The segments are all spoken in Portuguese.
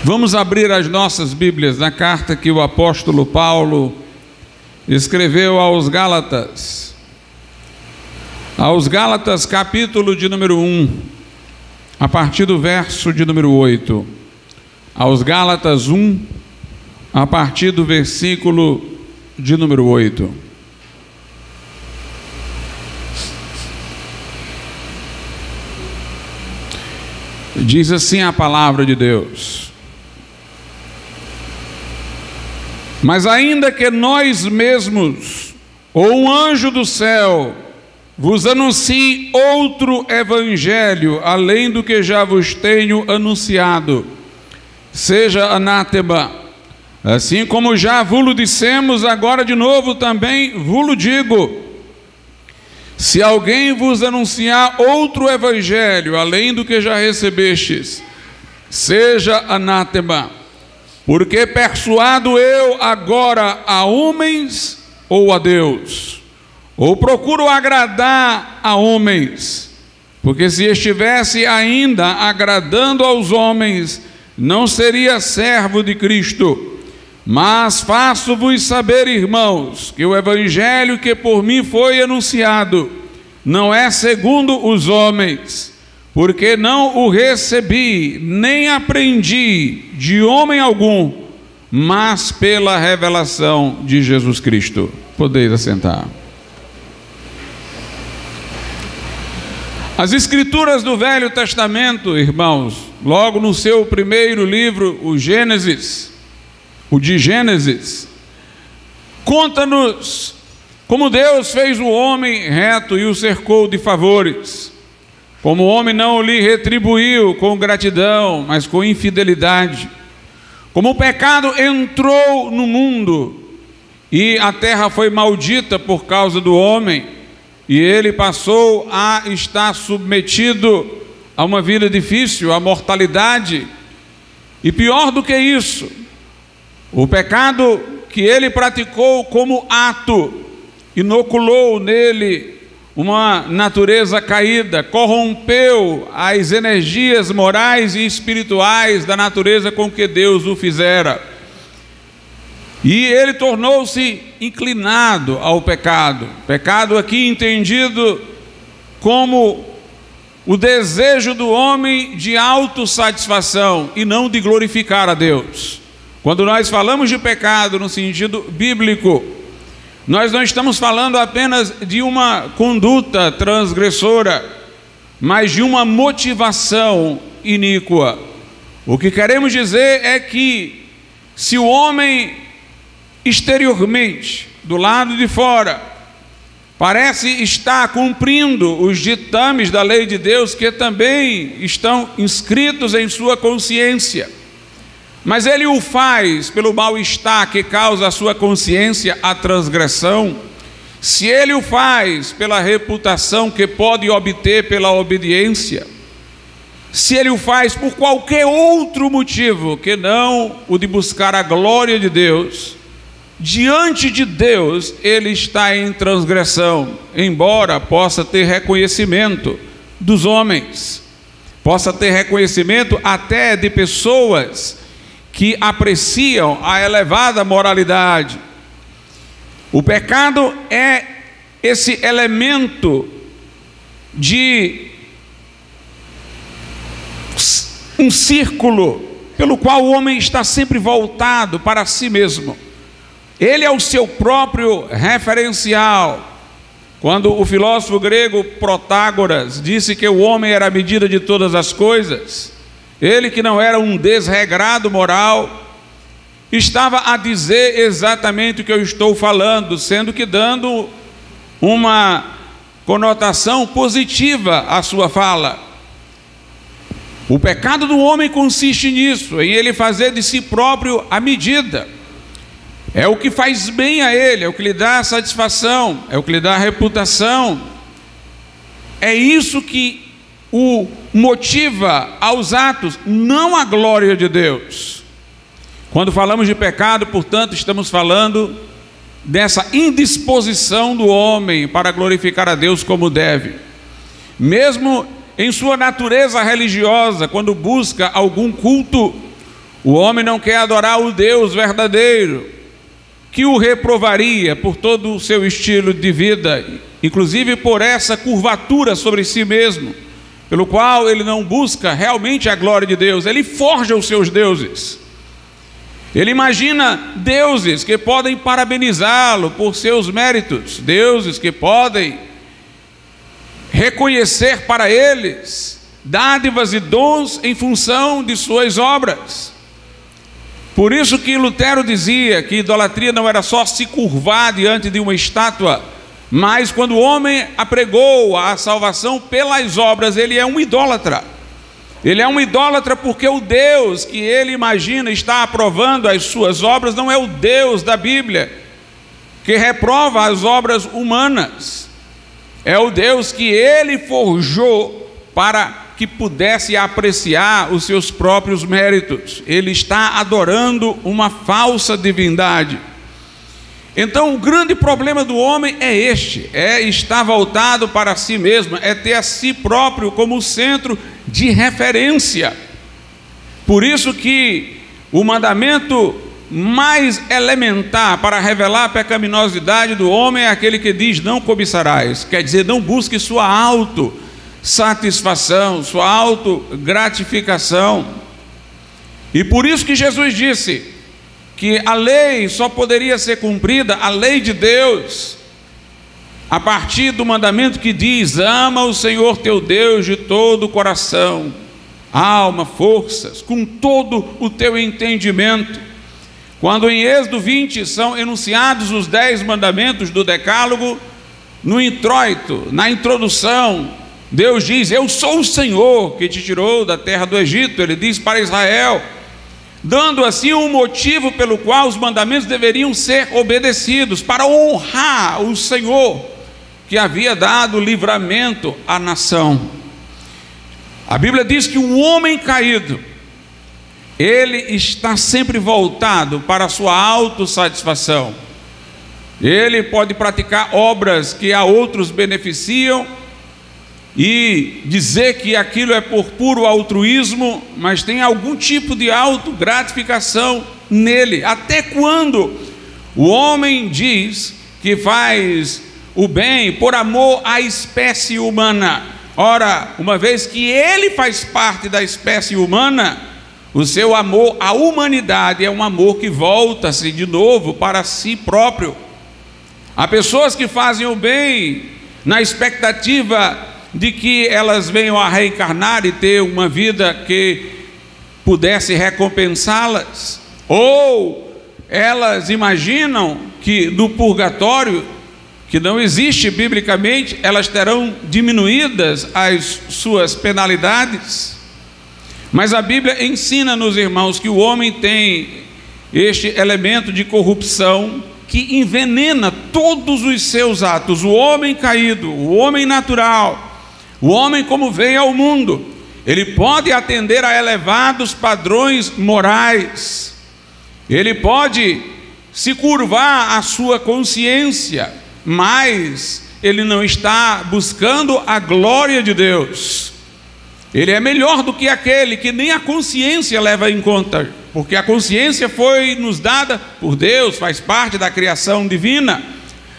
Vamos abrir as nossas Bíblias na carta que o apóstolo Paulo escreveu aos Gálatas. Aos Gálatas, capítulo de número 1, a partir do verso de número 8. Aos Gálatas 1, a partir do versículo de número 8. Diz assim a palavra de Deus: mas ainda que nós mesmos, ou um anjo do céu, vos anuncie outro evangelho, além do que já vos tenho anunciado, seja anátema. Assim como já vulo dissemos, agora de novo também vulo digo: se alguém vos anunciar outro evangelho, além do que já recebestes, seja anátema. Porque persuado eu agora a homens ou a Deus? Ou procuro agradar a homens? Porque se estivesse ainda agradando aos homens, não seria servo de Cristo. Mas faço-vos saber, irmãos, que o evangelho que por mim foi anunciado não é segundo os homens, porque não o recebi, nem aprendi de homem algum, mas pela revelação de Jesus Cristo. Podeis assentar. As Escrituras do Velho Testamento, irmãos, logo no seu primeiro livro, o de Gênesis, conta-nos como Deus fez o homem reto e o cercou de favores. Como o homem não lhe retribuiu com gratidão, mas com infidelidade. Como o pecado entrou no mundo e a terra foi maldita por causa do homem, e ele passou a estar submetido a uma vida difícil, à mortalidade. E pior do que isso, o pecado que ele praticou como ato inoculou nele uma natureza caída, corrompeu as energias morais e espirituais da natureza com que Deus o fizera. E ele tornou-se inclinado ao pecado. Pecado aqui entendido como o desejo do homem de autossatisfação e não de glorificar a Deus. Quando nós falamos de pecado no sentido bíblico, nós não estamos falando apenas de uma conduta transgressora, mas de uma motivação iníqua. O que queremos dizer é que se o homem exteriormente, do lado de fora, parece estar cumprindo os ditames da lei de Deus, que também estão inscritos em sua consciência, mas ele o faz pelo mal-estar que causa a sua consciência a transgressão, se ele o faz pela reputação que pode obter pela obediência, se ele o faz por qualquer outro motivo que não o de buscar a glória de Deus, diante de Deus ele está em transgressão, embora possa ter reconhecimento dos homens, possa ter reconhecimento até de pessoas que apreciam a elevada moralidade. O pecado é esse elemento de um círculo pelo qual o homem está sempre voltado para si mesmo. Ele é o seu próprio referencial. Quando o filósofo grego Protágoras disse que o homem era a medida de todas as coisas, ele, que não era um desregrado moral, estava a dizer exatamente o que eu estou falando, sendo que dando uma conotação positiva à sua fala. O pecado do homem consiste nisso, em ele fazer de si próprio a medida. É o que faz bem a ele, é o que lhe dá satisfação, é o que lhe dá reputação. É isso que o motiva aos atos, não a glória de Deus. Quando falamos de pecado, portanto, estamos falando dessa indisposição do homem para glorificar a Deus como deve. Mesmo em sua natureza religiosa, quando busca algum culto, O homem não quer adorar o Deus verdadeiro, que o reprovaria por todo o seu estilo de vida, inclusive por essa curvatura sobre si mesmo, pelo qual ele não busca realmente a glória de Deus. Ele forja os seus deuses. Ele imagina deuses que podem parabenizá-lo por seus méritos, deuses que podem reconhecer para eles dádivas e dons em função de suas obras. Por isso que Lutero dizia que idolatria não era só se curvar diante de uma estátua, mas quando o homem apregou a salvação pelas obras, ele é um idólatra. Ele é um idólatra porque o Deus que ele imagina está aprovando as suas obras não é o Deus da Bíblia, que reprova as obras humanas. É o Deus que ele forjou para que pudesse apreciar os seus próprios méritos. Ele está adorando uma falsa divindade. Então o grande problema do homem é este, é estar voltado para si mesmo, é ter a si próprio como centro de referência. Por isso que o mandamento mais elementar para revelar a pecaminosidade do homem é aquele que diz: não cobiçarás, quer dizer, não busque sua autossatisfação, sua autogratificação. E por isso que Jesus disse que a lei só poderia ser cumprida, a lei de Deus, a partir do mandamento que diz: ama o Senhor teu Deus de todo o coração, alma, forças, com todo o teu entendimento. Quando em Êxodo 20 são enunciados os 10 mandamentos do decálogo, no introito, na introdução, Deus diz: eu sou o Senhor que te tirou da terra do Egito. Ele diz para Israel, dando assim um motivo pelo qual os mandamentos deveriam ser obedecidos, para honrar o Senhor que havia dado livramento à nação. A Bíblia diz que o homem caído, ele está sempre voltado para a sua autossatisfação. Ele pode praticar obras que a outros beneficiam e dizer que aquilo é por puro altruísmo, mas tem algum tipo de autogratificação nele. Até quando o homem diz que faz o bem por amor à espécie humana? Ora, uma vez que ele faz parte da espécie humana, o seu amor à humanidade é um amor que volta-se de novo para si próprio. Há pessoas que fazem o bem na expectativa de que elas venham a reencarnar e ter uma vida que pudesse recompensá-las, ou elas imaginam que no purgatório, que não existe biblicamente, elas terão diminuídas as suas penalidades. Mas a Bíblia ensina-nos, irmãos, que o homem tem este elemento de corrupção que envenena todos os seus atos. O homem caído, o homem natural, o homem como veio ao mundo, ele pode atender a elevados padrões morais, ele pode se curvar à sua consciência, mas ele não está buscando a glória de Deus. Ele é melhor do que aquele que nem a consciência leva em conta, porque a consciência foi nos dada por Deus, faz parte da criação divina.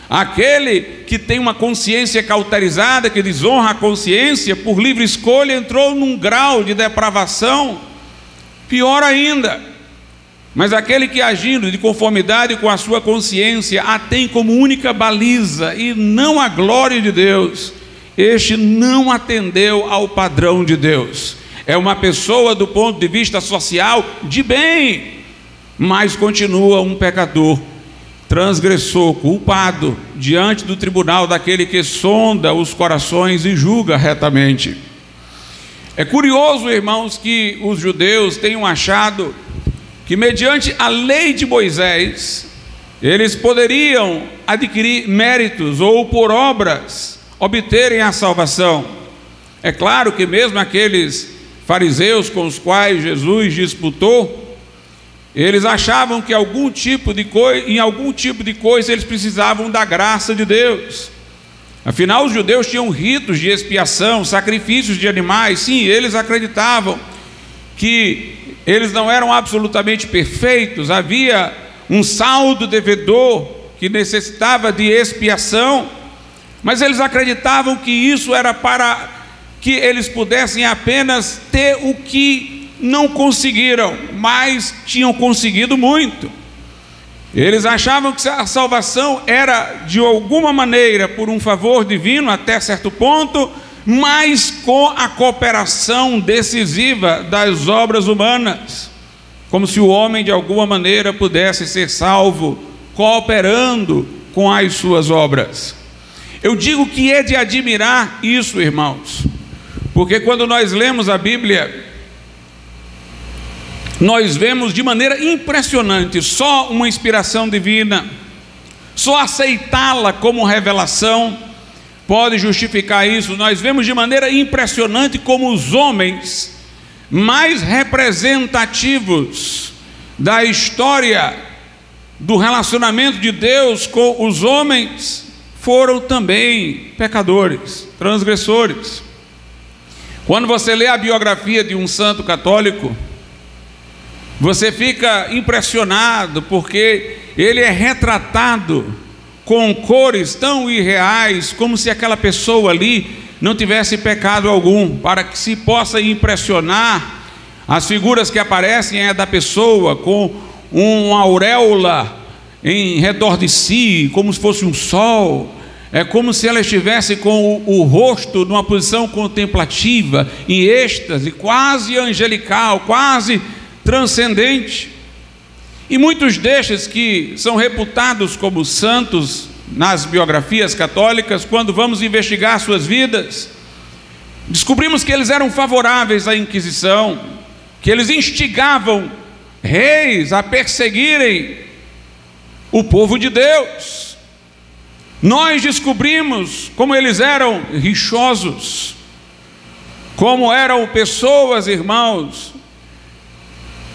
Aquele que tem uma consciência cauterizada, que desonra a consciência por livre escolha, entrou num grau de depravação pior ainda. Mas aquele que, agindo de conformidade com a sua consciência, a tem como única baliza e não a glória de Deus, este não atendeu ao padrão de Deus. É uma pessoa do ponto de vista social de bem, mas continua um pecador, transgressor, culpado, diante do tribunal daquele que sonda os corações e julga retamente. É curioso, irmãos, que os judeus tenham achado que mediante a lei de Moisés, eles poderiam adquirir méritos ou por obras obterem a salvação. É claro que mesmo aqueles fariseus com os quais Jesus disputou, eles achavam que em algum tipo de coisa eles precisavam da graça de Deus. Afinal, os judeus tinham ritos de expiação, sacrifícios de animais. Sim, eles acreditavam que eles não eram absolutamente perfeitos, havia um saldo devedor que necessitava de expiação, mas eles acreditavam que isso era para que eles pudessem apenas ter o que não conseguiram, mas tinham conseguido muito. Eles achavam que a salvação era de alguma maneira por um favor divino até certo ponto, mas com a cooperação decisiva das obras humanas, como se o homem de alguma maneira pudesse ser salvo cooperando com as suas obras. Eu digo que é de admirar isso, irmãos, porque quando nós lemos a Bíblia, nós vemos de maneira impressionante só uma inspiração divina, só aceitá-la como revelação pode justificar isso. Nós vemos de maneira impressionante como os homens mais representativos da história do relacionamento de Deus com os homens foram também pecadores, transgressores. Quando você lê a biografia de um santo católico, você fica impressionado, porque ele é retratado com cores tão irreais, como se aquela pessoa ali não tivesse pecado algum, para que se possa impressionar. As figuras que aparecem é da pessoa com uma auréola em redor de si, como se fosse um sol. É como se ela estivesse com o rosto numa posição contemplativa, em êxtase, quase angelical, quase transcendente. E muitos destes que são reputados como santos nas biografias católicas, quando vamos investigar suas vidas, descobrimos que eles eram favoráveis à Inquisição, que eles instigavam reis a perseguirem o povo de Deus. Nós descobrimos como eles eram rixosos, como eram pessoas, irmãos,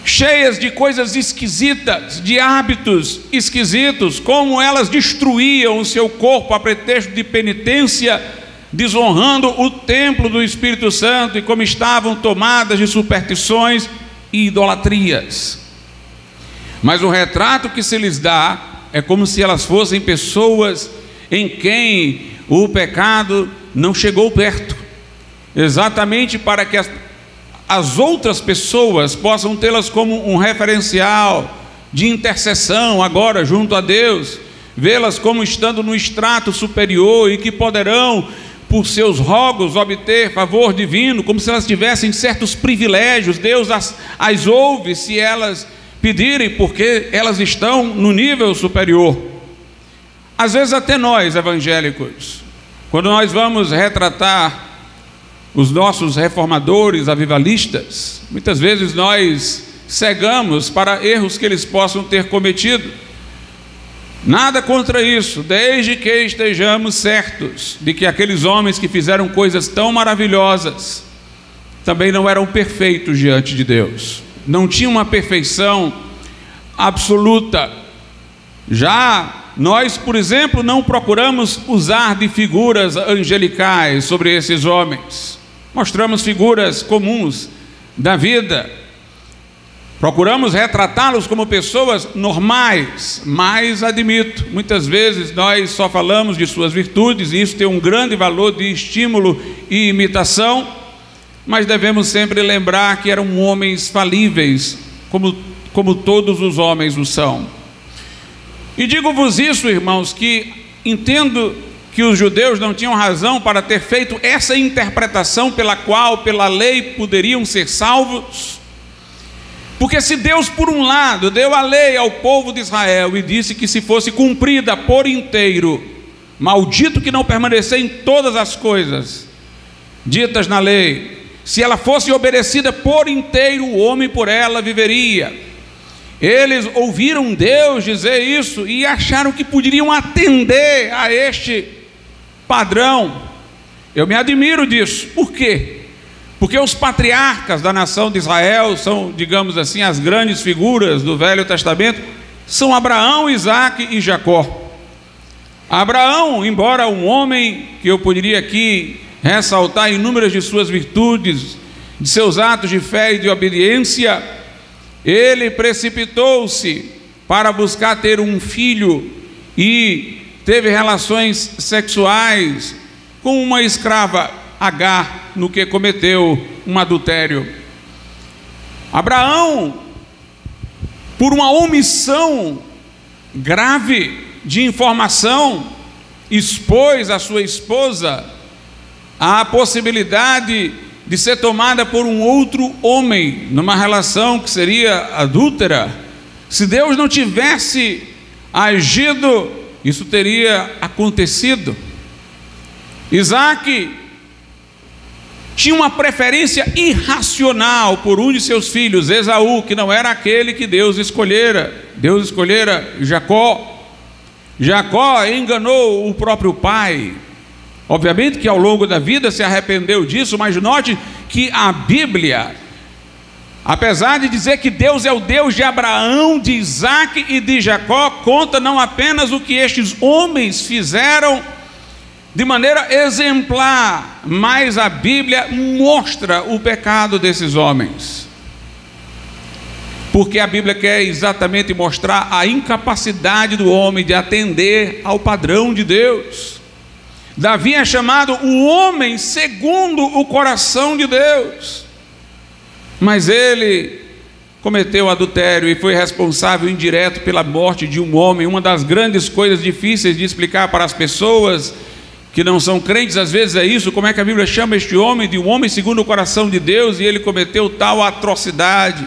cheias de coisas esquisitas, de hábitos esquisitos, como elas destruíam o seu corpo a pretexto de penitência, desonrando o templo do Espírito Santo, e como estavam tomadas de superstições e idolatrias. Mas o retrato que se lhes dá é como se elas fossem pessoas em quem o pecado não chegou perto, exatamente para que as outras pessoas possam tê-las como um referencial de intercessão agora junto a Deus, vê-las como estando no extrato superior e que poderão, por seus rogos, obter favor divino, como se elas tivessem certos privilégios. Deus as ouve se elas pedirem, porque elas estão no nível superior. Às vezes até nós, evangélicos, quando nós vamos retratar os nossos reformadores, avivalistas, muitas vezes nós cegamos para erros que eles possam ter cometido. Nada contra isso, desde que estejamos certos de que aqueles homens que fizeram coisas tão maravilhosas também não eram perfeitos diante de Deus, não tinham uma perfeição absoluta. Já nós, por exemplo, não procuramos usar de figuras angelicais sobre esses homens. Mostramos figuras comuns da vida, procuramos retratá-los como pessoas normais, mas admito, muitas vezes nós só falamos de suas virtudes, e isso tem um grande valor de estímulo e imitação, mas devemos sempre lembrar que eram homens falíveis, como todos os homens o são. E digo-vos isso, irmãos, que entendo que os judeus não tinham razão para ter feito essa interpretação pela qual, pela lei, poderiam ser salvos, porque se Deus, por um lado, deu a lei ao povo de Israel e disse que, se fosse cumprida por inteiro, maldito que não permanecer em todas as coisas ditas na lei, se ela fosse obedecida por inteiro, o homem por ela viveria. Eles ouviram Deus dizer isso e acharam que poderiam atender a este padrão. Eu me admiro disso. Por quê? Porque os patriarcas da nação de Israel são, digamos assim, as grandes figuras do Velho Testamento, são Abraão, Isaque e Jacó. Abraão, embora um homem que eu poderia aqui ressaltar inúmeras de suas virtudes, de seus atos de fé e de obediência, ele precipitou-se para buscar ter um filho e teve relações sexuais com uma escrava, Agar, no que cometeu um adultério. Abraão, por uma omissão grave de informação, expôs a sua esposa à possibilidade de ser tomada por um outro homem, numa relação que seria adúltera. Se Deus não tivesse agido, isso teria acontecido. Isaac tinha uma preferência irracional por um de seus filhos, Esaú, que não era aquele que Deus escolhera. Deus escolhera Jacó. Jacó enganou o próprio pai. Obviamente que ao longo da vida se arrependeu disso, mas note que a Bíblia, apesar de dizer que Deus é o Deus de Abraão, de Isaac e de Jacó, conta não apenas o que estes homens fizeram de maneira exemplar, mas a Bíblia mostra o pecado desses homens. Porque a Bíblia quer exatamente mostrar a incapacidade do homem de atender ao padrão de Deus. Davi é chamado o homem segundo o coração de Deus, mas ele cometeu adultério e foi responsável indireto pela morte de um homem. Uma das grandes coisas difíceis de explicar para as pessoas que não são crentes, às vezes é isso: como é que a Bíblia chama este homem de um homem segundo o coração de Deus, e ele cometeu tal atrocidade.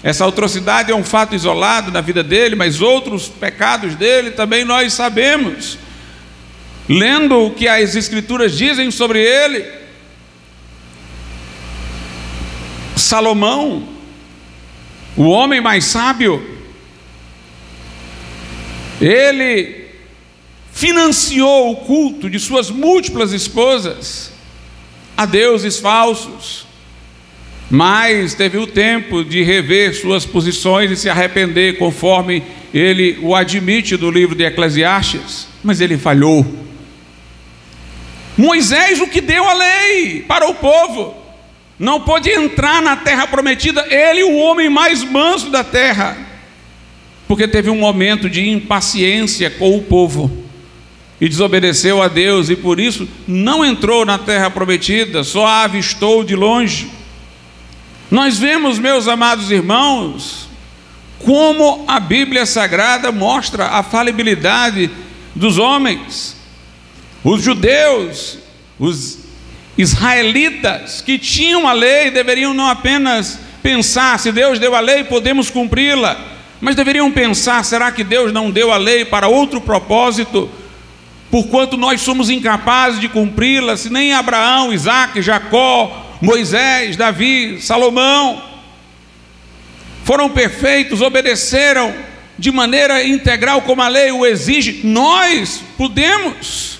Essa atrocidade é um fato isolado na vida dele, mas outros pecados dele também nós sabemos, lendo o que as Escrituras dizem sobre ele. Salomão, o homem mais sábio, ele financiou o culto de suas múltiplas esposas a deuses falsos, mas teve o tempo de rever suas posições e se arrepender, conforme ele o admite no livro de Eclesiastes, mas ele falhou. Moisés, o que deu a lei para o povo, não pôde entrar na terra prometida, ele, o homem mais manso da terra, porque teve um momento de impaciência com o povo e desobedeceu a Deus, e por isso não entrou na terra prometida, só a avistou de longe. Nós vemos, meus amados irmãos, como a Bíblia Sagrada mostra a falibilidade dos homens. Os judeus, os israelitas que tinham a lei, deveriam não apenas pensar: se Deus deu a lei, podemos cumpri-la, mas deveriam pensar: será que Deus não deu a lei para outro propósito, porquanto nós somos incapazes de cumpri-la? Se nem Abraão, Isaac, Jacó, Moisés, Davi, Salomão foram perfeitos, obedeceram de maneira integral como a lei o exige, nós podemos.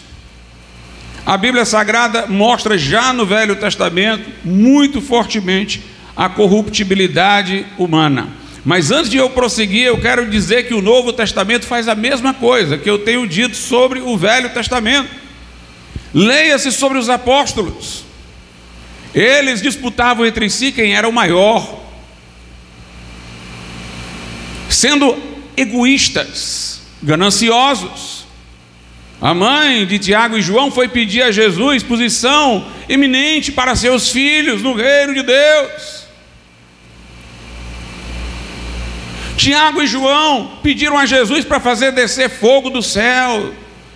A Bíblia Sagrada mostra já no Velho Testamento muito fortemente a corruptibilidade humana. Mas antes de eu prosseguir, eu quero dizer que o Novo Testamento faz a mesma coisa que eu tenho dito sobre o Velho Testamento. Leia-se sobre os apóstolos. Eles disputavam entre si quem era o maior, sendo egoístas, gananciosos. A mãe de Tiago e João foi pedir a Jesus posição eminente para seus filhos no reino de Deus. Tiago e João pediram a Jesus para fazer descer fogo do céu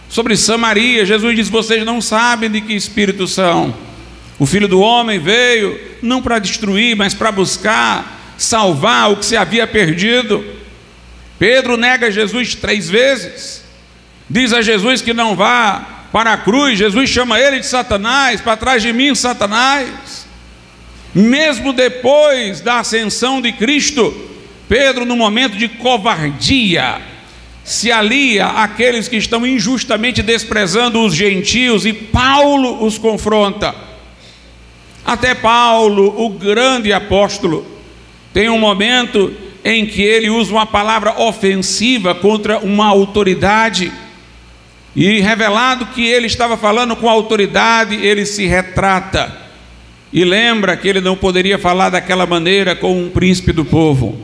sobre Samaria. Jesus disse: vocês não sabem de que espírito são. O Filho do Homem veio não para destruir, mas para buscar salvar o que se havia perdido. Pedro nega Jesus 3 vezes, diz a Jesus que não vá para a cruz. Jesus chama ele de Satanás: para trás de mim, Satanás. Mesmo depois da ascensão de Cristo, Pedro, no momento de covardia, se alia àqueles que estão injustamente desprezando os gentios, e Paulo os confronta. Até Paulo, o grande apóstolo, tem um momento em que ele usa uma palavra ofensiva contra uma autoridade, e revelado que ele estava falando com autoridade, ele se retrata e lembra que ele não poderia falar daquela maneira com um príncipe do povo.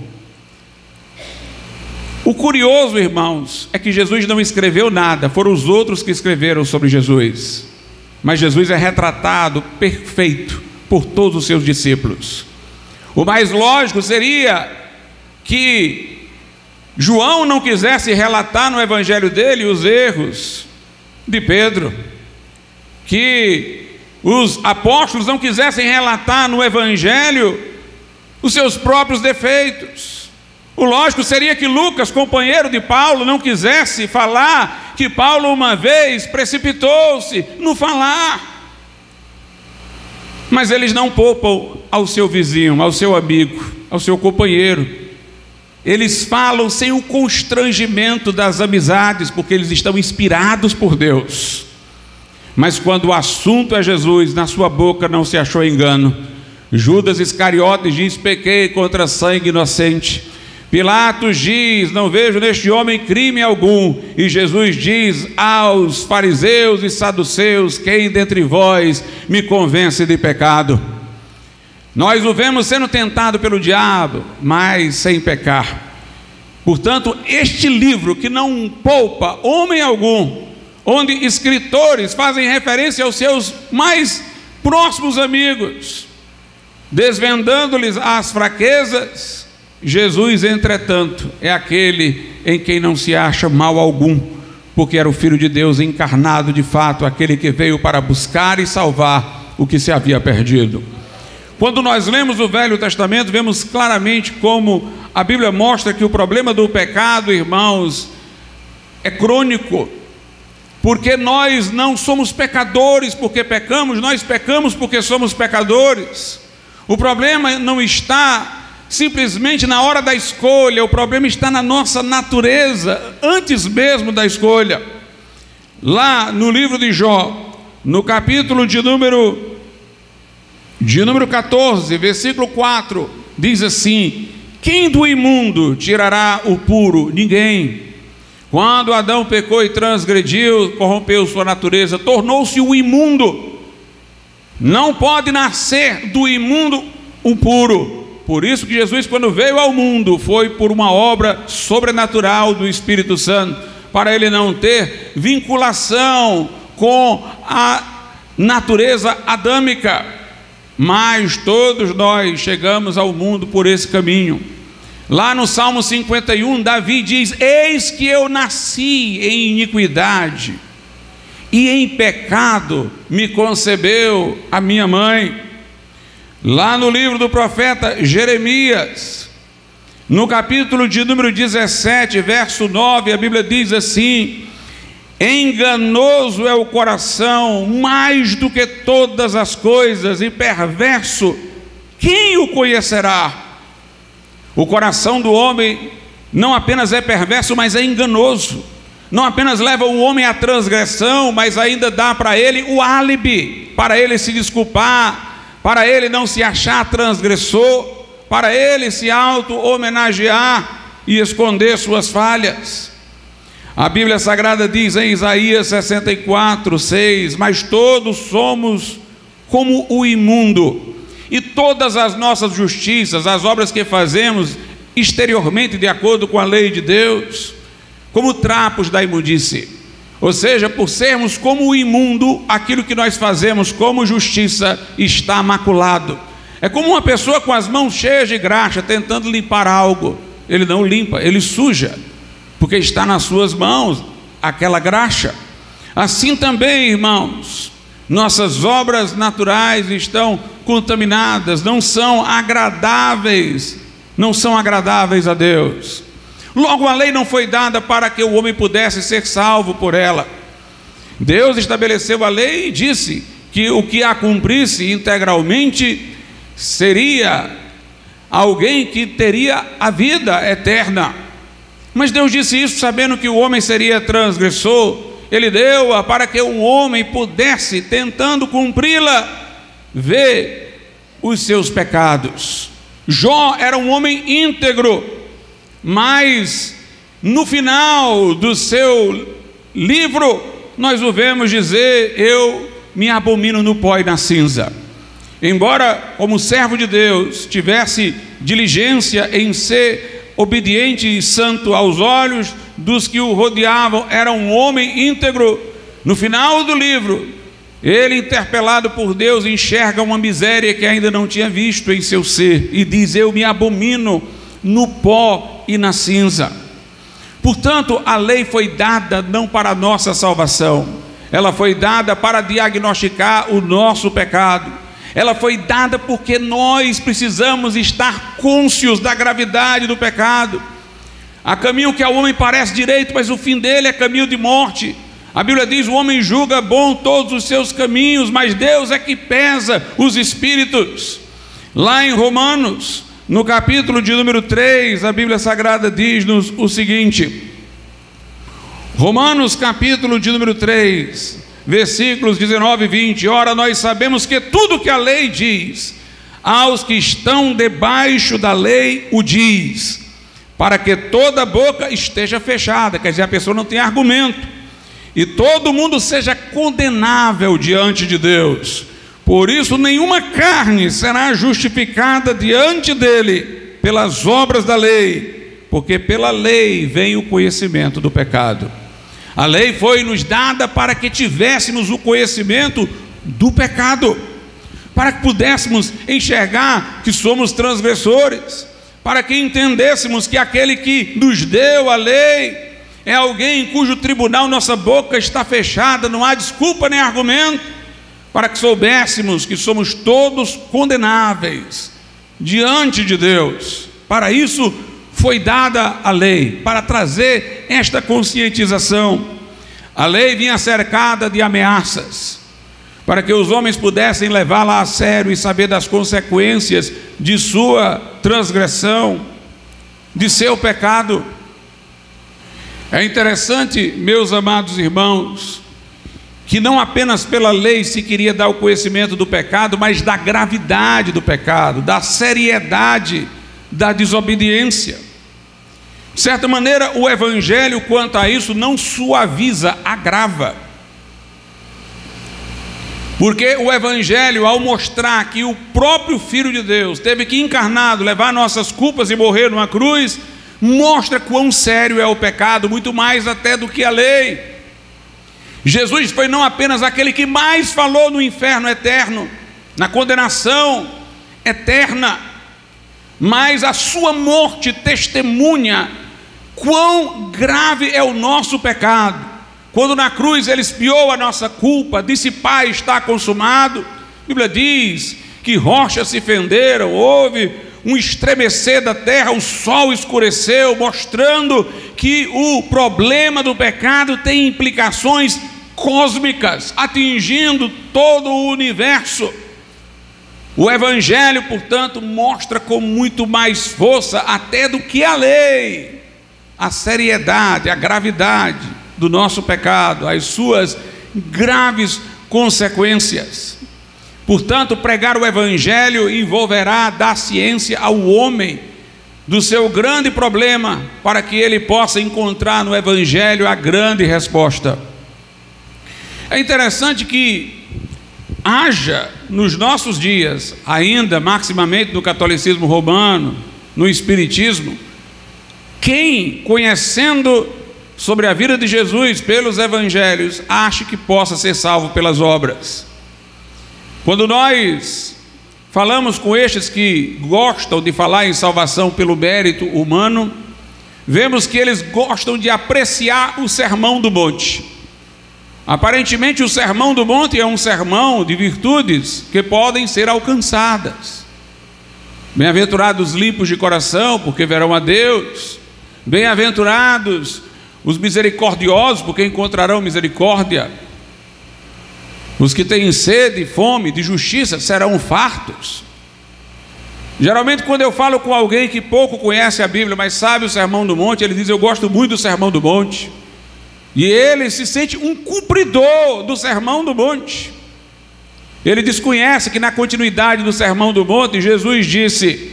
O curioso, irmãos, é que Jesus não escreveu nada, foram os outros que escreveram sobre Jesus. Mas Jesus é retratado perfeito por todos os seus discípulos. O mais lógico seria que João não quisesse relatar no evangelho dele os erros de Pedro, que os apóstolos não quisessem relatar no evangelho os seus próprios defeitos. O lógico seria que Lucas, companheiro de Paulo, não quisesse falar que Paulo uma vez precipitou-se no falar. Mas eles não poupam ao seu vizinho, ao seu amigo, ao seu companheiro. Eles falam sem o constrangimento das amizades, porque eles estão inspirados por Deus. Mas quando o assunto é Jesus, na sua boca não se achou engano. Judas Iscariotes diz: pequei contra sangue inocente. Pilatos diz: não vejo neste homem crime algum. E Jesus diz aos fariseus e saduceus: quem dentre vós me convence de pecado? Nós o vemos sendo tentado pelo diabo, mas sem pecar. Portanto, este livro que não poupa homem algum, onde escritores fazem referência aos seus mais próximos amigos, desvendando-lhes as fraquezas, Jesus, entretanto, é aquele em quem não se acha mal algum, porque era o Filho de Deus encarnado de fato, aquele que veio para buscar e salvar o que se havia perdido. Quando nós lemos o Velho Testamento, vemos claramente como a Bíblia mostra que o problema do pecado, irmãos, é crônico, porque nós não somos pecadores porque pecamos, nós pecamos porque somos pecadores. O problema não está simplesmente na hora da escolha, o problema está na nossa natureza, antes mesmo da escolha. Lá no livro de Jó, no capítulo de número 14, versículo 4, diz assim: quem do imundo tirará o puro? Ninguém. Quando Adão pecou e transgrediu, corrompeu sua natureza, tornou-se o imundo. Não pode nascer do imundo o puro. Por isso que Jesus, quando veio ao mundo, foi por uma obra sobrenatural do Espírito Santo, para ele não ter vinculação com a natureza adâmica. Mas todos nós chegamos ao mundo por esse caminho. Lá no Salmo 51, Davi diz: eis que eu nasci em iniquidade, e em pecado me concebeu a minha mãe. Lá no livro do profeta Jeremias, no capítulo de número 17, verso 9, a Bíblia diz assim: enganoso é o coração mais do que todas as coisas, e perverso, quem o conhecerá? O coração do homem não apenas é perverso, mas é enganoso. Não apenas leva o homem à transgressão, mas ainda dá para ele o álibi, para ele se desculpar, para ele não se achar transgressor, para ele se auto-homenagear e esconder suas falhas. A Bíblia Sagrada diz em Isaías 64, 6: mas todos somos como o imundo, e todas as nossas justiças, as obras que fazemos exteriormente de acordo com a lei de Deus, como trapos da imundície. Ou seja, por sermos como o imundo, aquilo que nós fazemos como justiça está maculado. É como uma pessoa com as mãos cheias de graxa tentando limpar algo. Ele não limpa, ele suja, porque está nas suas mãos aquela graxa. Assim também, irmãos, nossas obras naturais estão contaminadas, não são agradáveis a Deus. Logo, a lei não foi dada para que o homem pudesse ser salvo por ela. Deus estabeleceu a lei e disse que o que a cumprisse integralmente seria alguém que teria a vida eterna. Mas Deus disse isso sabendo que o homem seria transgressor. Ele deu-a para que o homem pudesse, tentando cumpri-la, ver os seus pecados. Jó era um homem íntegro, mas no final do seu livro nós o vemos dizer: eu me abomino no pó e na cinza. Embora como servo de Deus tivesse diligência em ser obediente e santo aos olhos dos que o rodeavam, era um homem íntegro. No final do livro, ele, interpelado por Deus, enxerga uma miséria que ainda não tinha visto em seu ser e diz: eu me abomino no pó e na cinza. Portanto, a lei foi dada não para a nossa salvação, ela foi dada para diagnosticar o nosso pecado. Ela foi dada porque nós precisamos estar cônscios da gravidade do pecado. Há caminho que ao homem parece direito, mas o fim dele é caminho de morte. A Bíblia diz: o homem julga bom todos os seus caminhos, mas Deus é que pesa os espíritos. Lá em Romanos, no capítulo de número 3, a Bíblia Sagrada diz-nos o seguinte: Romanos capítulo de número 3, versículos 19 e 20: ora, nós sabemos que tudo que a lei diz, aos que estão debaixo da lei o diz, para que toda boca esteja fechada, quer dizer, a pessoa não tem argumento, e todo mundo seja condenável diante de Deus. Por isso nenhuma carne será justificada diante dele pelas obras da lei, porque pela lei vem o conhecimento do pecado. A lei foi nos dada para que tivéssemos o conhecimento do pecado, para que pudéssemos enxergar que somos transgressores, para que entendêssemos que aquele que nos deu a lei é alguém em cujo tribunal nossa boca está fechada, não há desculpa nem argumento, para que soubéssemos que somos todos condenáveis diante de Deus. Para isso foi dada a lei, para trazer esta conscientização. A lei vinha cercada de ameaças, para que os homens pudessem levá-la a sério e saber das consequências de sua transgressão, de seu pecado. É interessante, meus amados irmãos, que não apenas pela lei se queria dar o conhecimento do pecado, mas da gravidade do pecado, da seriedade da desobediência. De certa maneira, o Evangelho, quanto a isso, não suaviza, agrava. Porque o Evangelho, ao mostrar que o próprio Filho de Deus teve que encarnado, levar nossas culpas e morrer numa cruz, mostra quão sério é o pecado, muito mais até do que a lei. Jesus foi não apenas aquele que mais falou no inferno eterno, na condenação eterna, mas a sua morte testemunha quão grave é o nosso pecado. Quando na cruz ele expiou a nossa culpa, disse: Pai, está consumado. A Bíblia diz que rochas se fenderam, houve um estremecer da terra, o sol escureceu, mostrando que o problema do pecado tem implicações cósmicas, atingindo todo o universo. O Evangelho, portanto, mostra com muito mais força até do que a lei, a seriedade, a gravidade do nosso pecado, as suas graves consequências. Portanto, pregar o Evangelho envolverá dar ciência ao homem do seu grande problema, para que ele possa encontrar no Evangelho a grande resposta. É interessante que haja nos nossos dias, ainda maximamente no catolicismo romano, no espiritismo, quem, conhecendo sobre a vida de Jesus pelos evangelhos, ache que possa ser salvo pelas obras. Quando nós falamos com estes que gostam de falar em salvação pelo mérito humano, vemos que eles gostam de apreciar o Sermão do Monte. Aparentemente o Sermão do Monte é um sermão de virtudes que podem ser alcançadas. Bem-aventurados os limpos de coração, porque verão a Deus. Bem-aventurados os misericordiosos, porque encontrarão misericórdia. Os que têm sede e fome de justiça serão fartos. Geralmente, quando eu falo com alguém que pouco conhece a Bíblia, mas sabe o Sermão do Monte, ele diz: eu gosto muito do Sermão do Monte. E ele se sente um cumpridor do Sermão do Monte. Ele desconhece que na continuidade do Sermão do Monte, Jesus disse: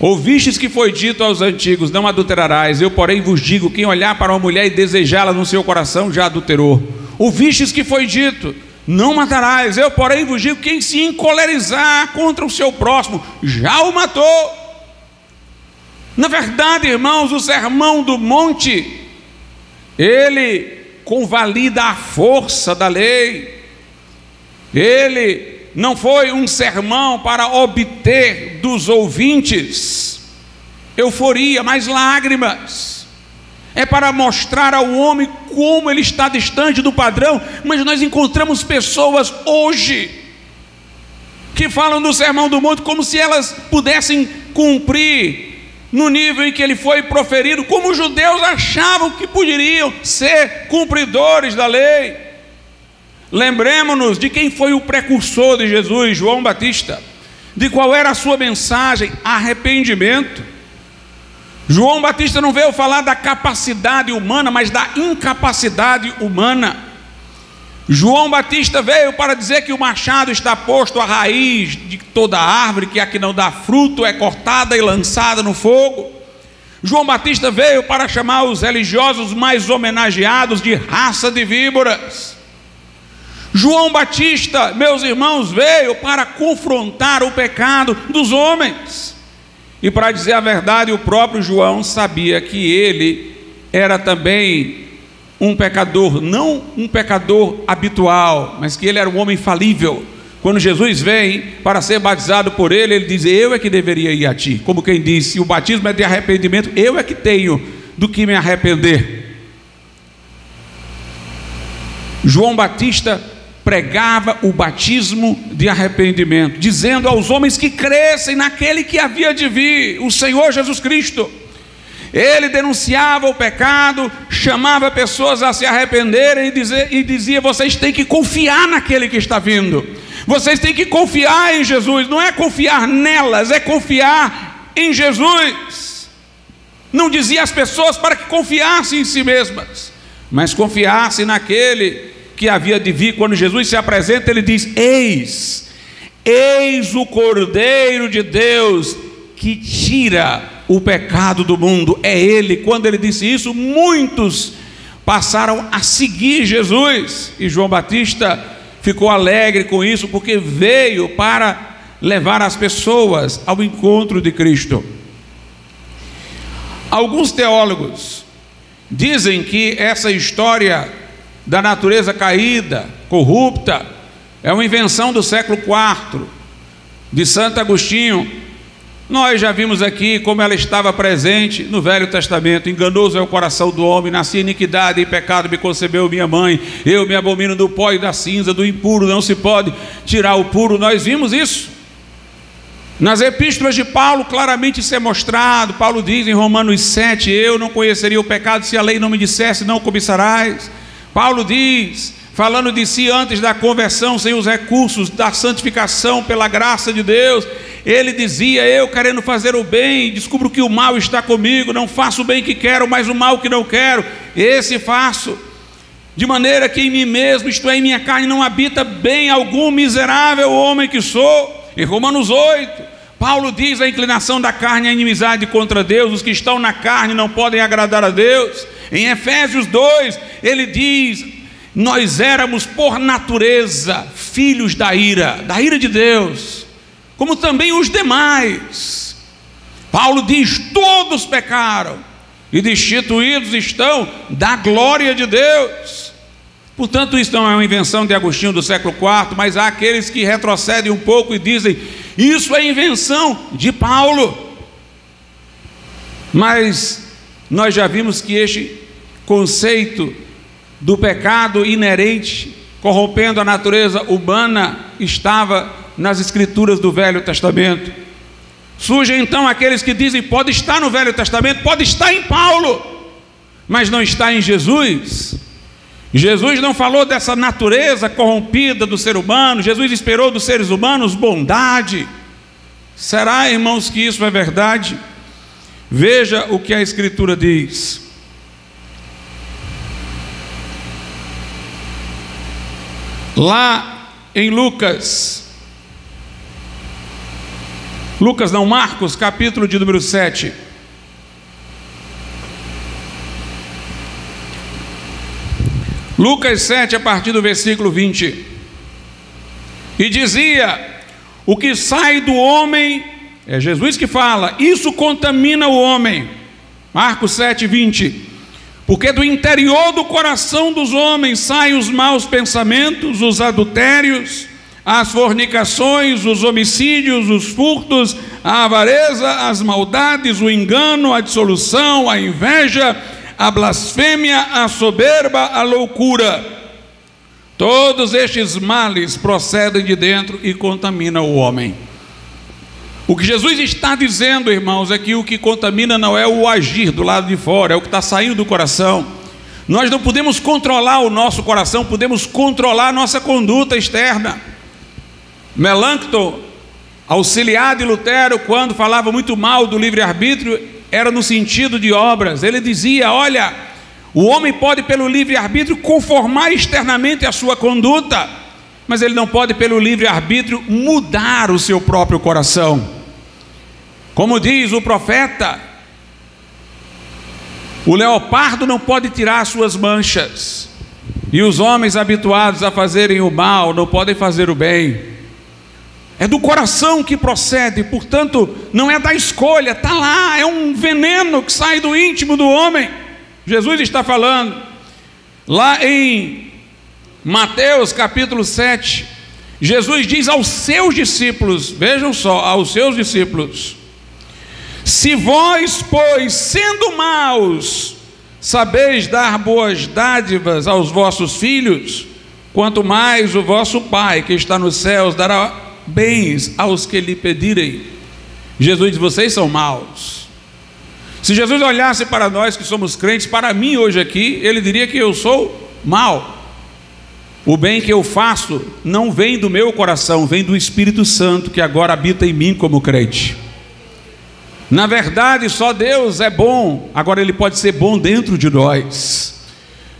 ouvistes que foi dito aos antigos: não adulterarás. Eu, porém, vos digo: quem olhar para uma mulher e desejá-la no seu coração, já adulterou. Ouvistes que foi dito: não matarás. Eu, porém, vos digo: quem se encolerizar contra o seu próximo, já o matou. Na verdade, irmãos, o Sermão do Monte, ele convalida a força da lei. Ele não foi um sermão para obter dos ouvintes euforia, mas lágrimas. É para mostrar ao homem como ele está distante do padrão. Mas nós encontramos pessoas hoje que falam do Sermão do Monte como se elas pudessem cumprir no nível em que ele foi proferido, como os judeus achavam que poderiam ser cumpridores da lei. Lembremos-nos de quem foi o precursor de Jesus, João Batista, de qual era a sua mensagem: arrependimento. João Batista não veio falar da capacidade humana, mas da incapacidade humana. João Batista veio para dizer que o machado está posto à raiz de toda árvore, que a que não dá fruto é cortada e lançada no fogo. João Batista veio para chamar os religiosos mais homenageados de raça de víboras. João Batista, meus irmãos, veio para confrontar o pecado dos homens. E para dizer a verdade, o próprio João sabia que ele era também um pecador, não um pecador habitual, mas que ele era um homem falível. Quando Jesus vem para ser batizado por ele, ele diz: eu é que deveria ir a ti. Como quem disse, se o batismo é de arrependimento, eu é que tenho do que me arrepender. João Batista pregava o batismo de arrependimento, dizendo aos homens que crescem naquele que havia de vir, o Senhor Jesus Cristo. Ele denunciava o pecado, chamava pessoas a se arrependerem e dizia: vocês têm que confiar naquele que está vindo, vocês têm que confiar em Jesus. Não é confiar nelas, é confiar em Jesus. Não dizia às pessoas para que confiassem em si mesmas, mas confiassem naquele que havia de vir. Quando Jesus se apresenta, ele diz: eis o Cordeiro de Deus que tira o pecado do mundo. É ele. Quando ele disse isso, muitos passaram a seguir Jesus, e João Batista ficou alegre com isso, porque veio para levar as pessoas ao encontro de Cristo. Alguns teólogos dizem que essa história da natureza caída, corrupta, é uma invenção do século IV, de Santo Agostinho. Nós já vimos aqui como ela estava presente no Velho Testamento. Enganoso é o coração do homem, nasci em iniquidade e em pecado me concebeu minha mãe. Eu me abomino do pó e da cinza, do impuro não se pode tirar o puro. Nós vimos isso nas epístolas de Paulo, claramente isso é mostrado. Paulo diz em Romanos 7: eu não conheceria o pecado se a lei não me dissesse, não cobiçarás. Paulo diz, falando de si antes da conversão, sem os recursos da santificação pela graça de Deus, ele dizia: eu querendo fazer o bem, descubro que o mal está comigo, não faço o bem que quero, mas o mal que não quero, esse faço, de maneira que em mim mesmo, isto é, em minha carne, não habita bem algum, miserável homem que sou. Em Romanos 8, Paulo diz: a inclinação da carne é a inimizade contra Deus, os que estão na carne não podem agradar a Deus. Em Efésios 2, ele diz: nós éramos por natureza filhos da ira de Deus, como também os demais. Paulo diz: todos pecaram e destituídos estão da glória de Deus. Portanto, isso não é uma invenção de Agostinho do século IV, mas há aqueles que retrocedem um pouco e dizem: isso é invenção de Paulo. Mas nós já vimos que este conceito do pecado inerente, corrompendo a natureza humana, estava nas escrituras do Velho Testamento. Surgem então aqueles que dizem: pode estar no Velho Testamento, pode estar em Paulo, mas não está em Jesus. Jesus não falou dessa natureza corrompida do ser humano. Jesus esperou dos seres humanos bondade. Será, irmãos, que isso é verdade? Veja o que a Escritura diz. Lá em Marcos, capítulo de número 7. Lucas 7, a partir do versículo 20. E dizia: o que sai do homem é Jesus que fala, isso contamina o homem. Marcos 7:20. Porque do interior do coração dos homens saem os maus pensamentos, os adultérios, as fornicações, os homicídios, os furtos, a avareza, as maldades, o engano, a dissolução, a inveja, a blasfêmia, a soberba, a loucura. Todos estes males procedem de dentro e contaminam o homem. O que Jesus está dizendo, irmãos, é que o que contamina não é o agir do lado de fora, é o que está saindo do coração. Nós não podemos controlar o nosso coração, podemos controlar a nossa conduta externa. Melancton, auxiliar de Lutero, quando falava muito mal do livre-arbítrio, era no sentido de obras. Ele dizia, olha, o homem pode pelo livre-arbítrio conformar externamente a sua conduta, mas ele não pode pelo livre-arbítrio mudar o seu próprio coração. Como diz o profeta, o leopardo não pode tirar suas manchas, e os homens habituados a fazerem o mal não podem fazer o bem. É do coração que procede, portanto, não é da escolha, está lá, é um veneno que sai do íntimo do homem. Jesus está falando, lá em Mateus capítulo 7, Jesus diz aos seus discípulos, vejam só, aos seus discípulos: se vós, pois, sendo maus, sabeis dar boas dádivas aos vossos filhos, quanto mais o vosso Pai que está nos céus dará bens aos que lhe pedirem. Jesus diz, vocês são maus. Se Jesus olhasse para nós que somos crentes, para mim hoje aqui, ele diria que eu sou mau. O bem que eu faço não vem do meu coração, vem do Espírito Santo que agora habita em mim como crente. Na verdade, só Deus é bom, agora Ele pode ser bom dentro de nós.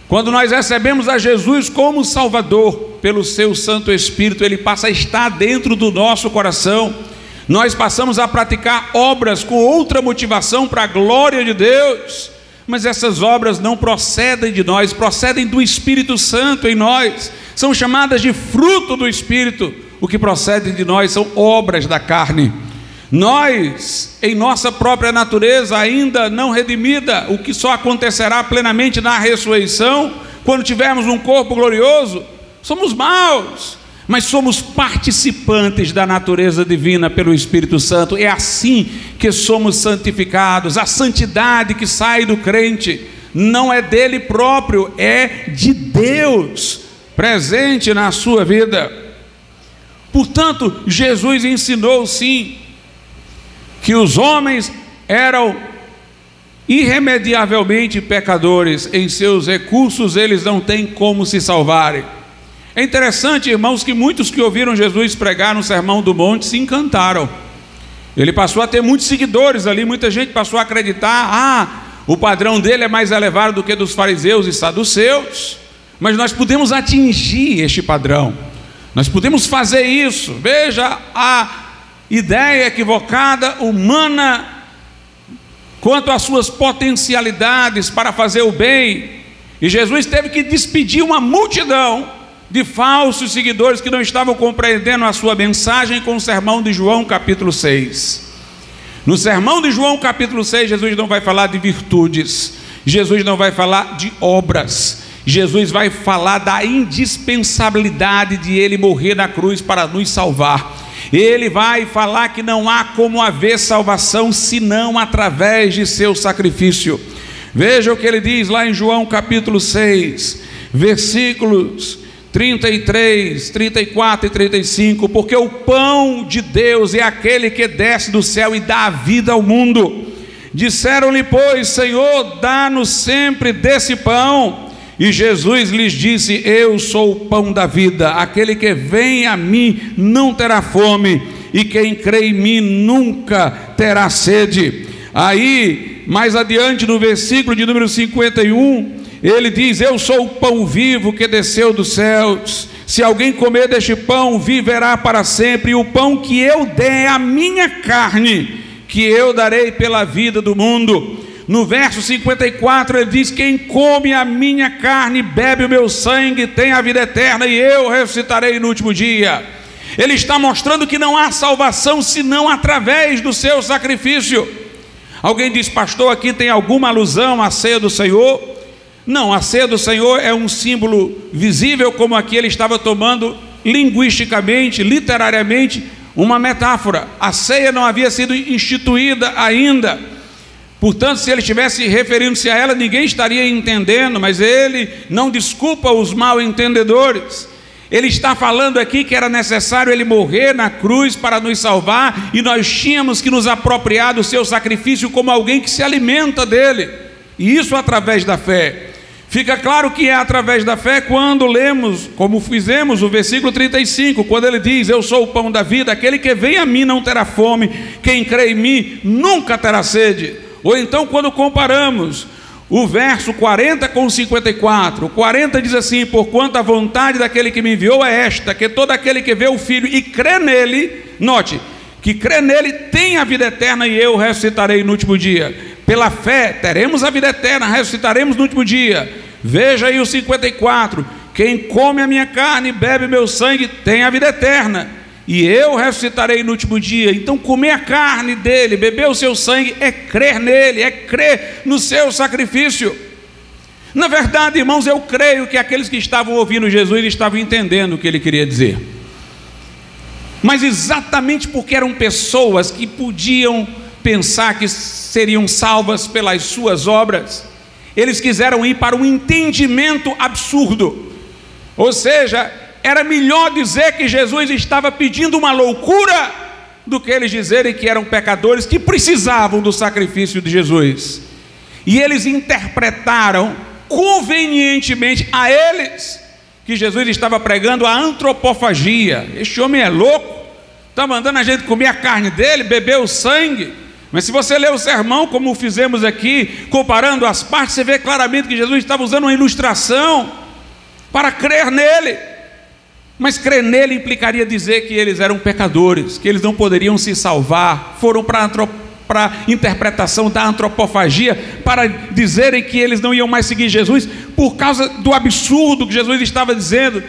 Quando nós recebemos a Jesus como Salvador, pelo seu Santo Espírito, Ele passa a estar dentro do nosso coração. Nós passamos a praticar obras com outra motivação para a glória de Deus, mas essas obras não procedem de nós, procedem do Espírito Santo em nós, são chamadas de fruto do Espírito. O que procede de nós são obras da carne. Nós, em nossa própria natureza ainda não redimida, o que só acontecerá plenamente na ressurreição, quando tivermos um corpo glorioso, somos maus, mas somos participantes da natureza divina pelo Espírito Santo. É assim que somos santificados. A santidade que sai do crente não é dele próprio, é de Deus presente na sua vida. Portanto, Jesus ensinou sim que os homens eram irremediavelmente pecadores, em seus recursos eles não têm como se salvarem. É interessante, irmãos, que muitos que ouviram Jesus pregar no Sermão do Monte se encantaram. Ele passou a ter muitos seguidores ali, muita gente passou a acreditar, o padrão dele é mais elevado do que dos fariseus e saduceus, mas nós podemos atingir este padrão, nós podemos fazer isso. Veja a ideia equivocada, humana, quanto às suas potencialidades para fazer o bem, e Jesus teve que despedir uma multidão de falsos seguidores que não estavam compreendendo a sua mensagem com o sermão de João capítulo 6. No sermão de João capítulo 6, Jesus não vai falar de virtudes, Jesus não vai falar de obras, Jesus vai falar da indispensabilidade de Ele morrer na cruz para nos salvar. Ele vai falar que não há como haver salvação senão através de seu sacrifício. Veja o que ele diz lá em João capítulo 6, versículos 33, 34 e 35, porque o pão de Deus é aquele que desce do céu e dá a vida ao mundo. Disseram-lhe, pois, Senhor, dá-nos sempre desse pão. E Jesus lhes disse, eu sou o pão da vida, aquele que vem a mim não terá fome, e quem crê em mim nunca terá sede. Aí, mais adiante no versículo de número 51, ele diz, eu sou o pão vivo que desceu dos céus, se alguém comer deste pão, viverá para sempre, e o pão que eu der é a minha carne, que eu darei pela vida do mundo. No verso 54 ele diz, quem come a minha carne, bebe o meu sangue, tem a vida eterna, e eu ressuscitarei no último dia. Ele está mostrando que não há salvação senão através do seu sacrifício. Alguém diz: pastor, aqui tem alguma alusão à ceia do Senhor? Não, a ceia do Senhor é um símbolo visível, como aqui ele estava tomando linguisticamente, literariamente, uma metáfora. A ceia não havia sido instituída ainda, portanto, se ele estivesse referindo-se a ela, ninguém estaria entendendo, mas ele não desculpa os mal entendedores. Ele está falando aqui que era necessário ele morrer na cruz para nos salvar, e nós tínhamos que nos apropriar do seu sacrifício como alguém que se alimenta dele, e isso através da fé. Fica claro que é através da fé quando lemos, como fizemos, o versículo 35, quando ele diz: eu sou o pão da vida, aquele que vem a mim não terá fome, quem crê em mim nunca terá sede. Ou então quando comparamos o verso 40 com o 54, o 40 diz assim: porquanto a vontade daquele que me enviou é esta, que todo aquele que vê o Filho e crê nele, note, que crê nele tem a vida eterna, e eu ressuscitarei no último dia. Pela fé teremos a vida eterna, ressuscitaremos no último dia. Veja aí o 54, quem come a minha carne e bebe meu sangue tem a vida eterna, e eu ressuscitarei no último dia. Então comer a carne dele, beber o seu sangue, é crer nele, é crer no seu sacrifício. Na verdade, irmãos, eu creio que aqueles que estavam ouvindo Jesus estavam entendendo o que ele queria dizer, mas exatamente porque eram pessoas que podiam pensar que seriam salvas pelas suas obras, eles quiseram ir para um entendimento absurdo. Ou seja, era melhor dizer que Jesus estava pedindo uma loucura do que eles dizerem que eram pecadores que precisavam do sacrifício de Jesus. E eles interpretaram convenientemente a eles que Jesus estava pregando a antropofagia. Este homem é louco, está mandando a gente comer a carne dele, beber o sangue. Mas se você ler o sermão, como fizemos aqui, comparando as partes, você vê claramente que Jesus estava usando uma ilustração para crer nele. Mas crer nele implicaria dizer que eles eram pecadores, que eles não poderiam se salvar. Foram para a interpretação da antropofagia, para dizerem que eles não iam mais seguir Jesus por causa do absurdo que Jesus estava dizendo,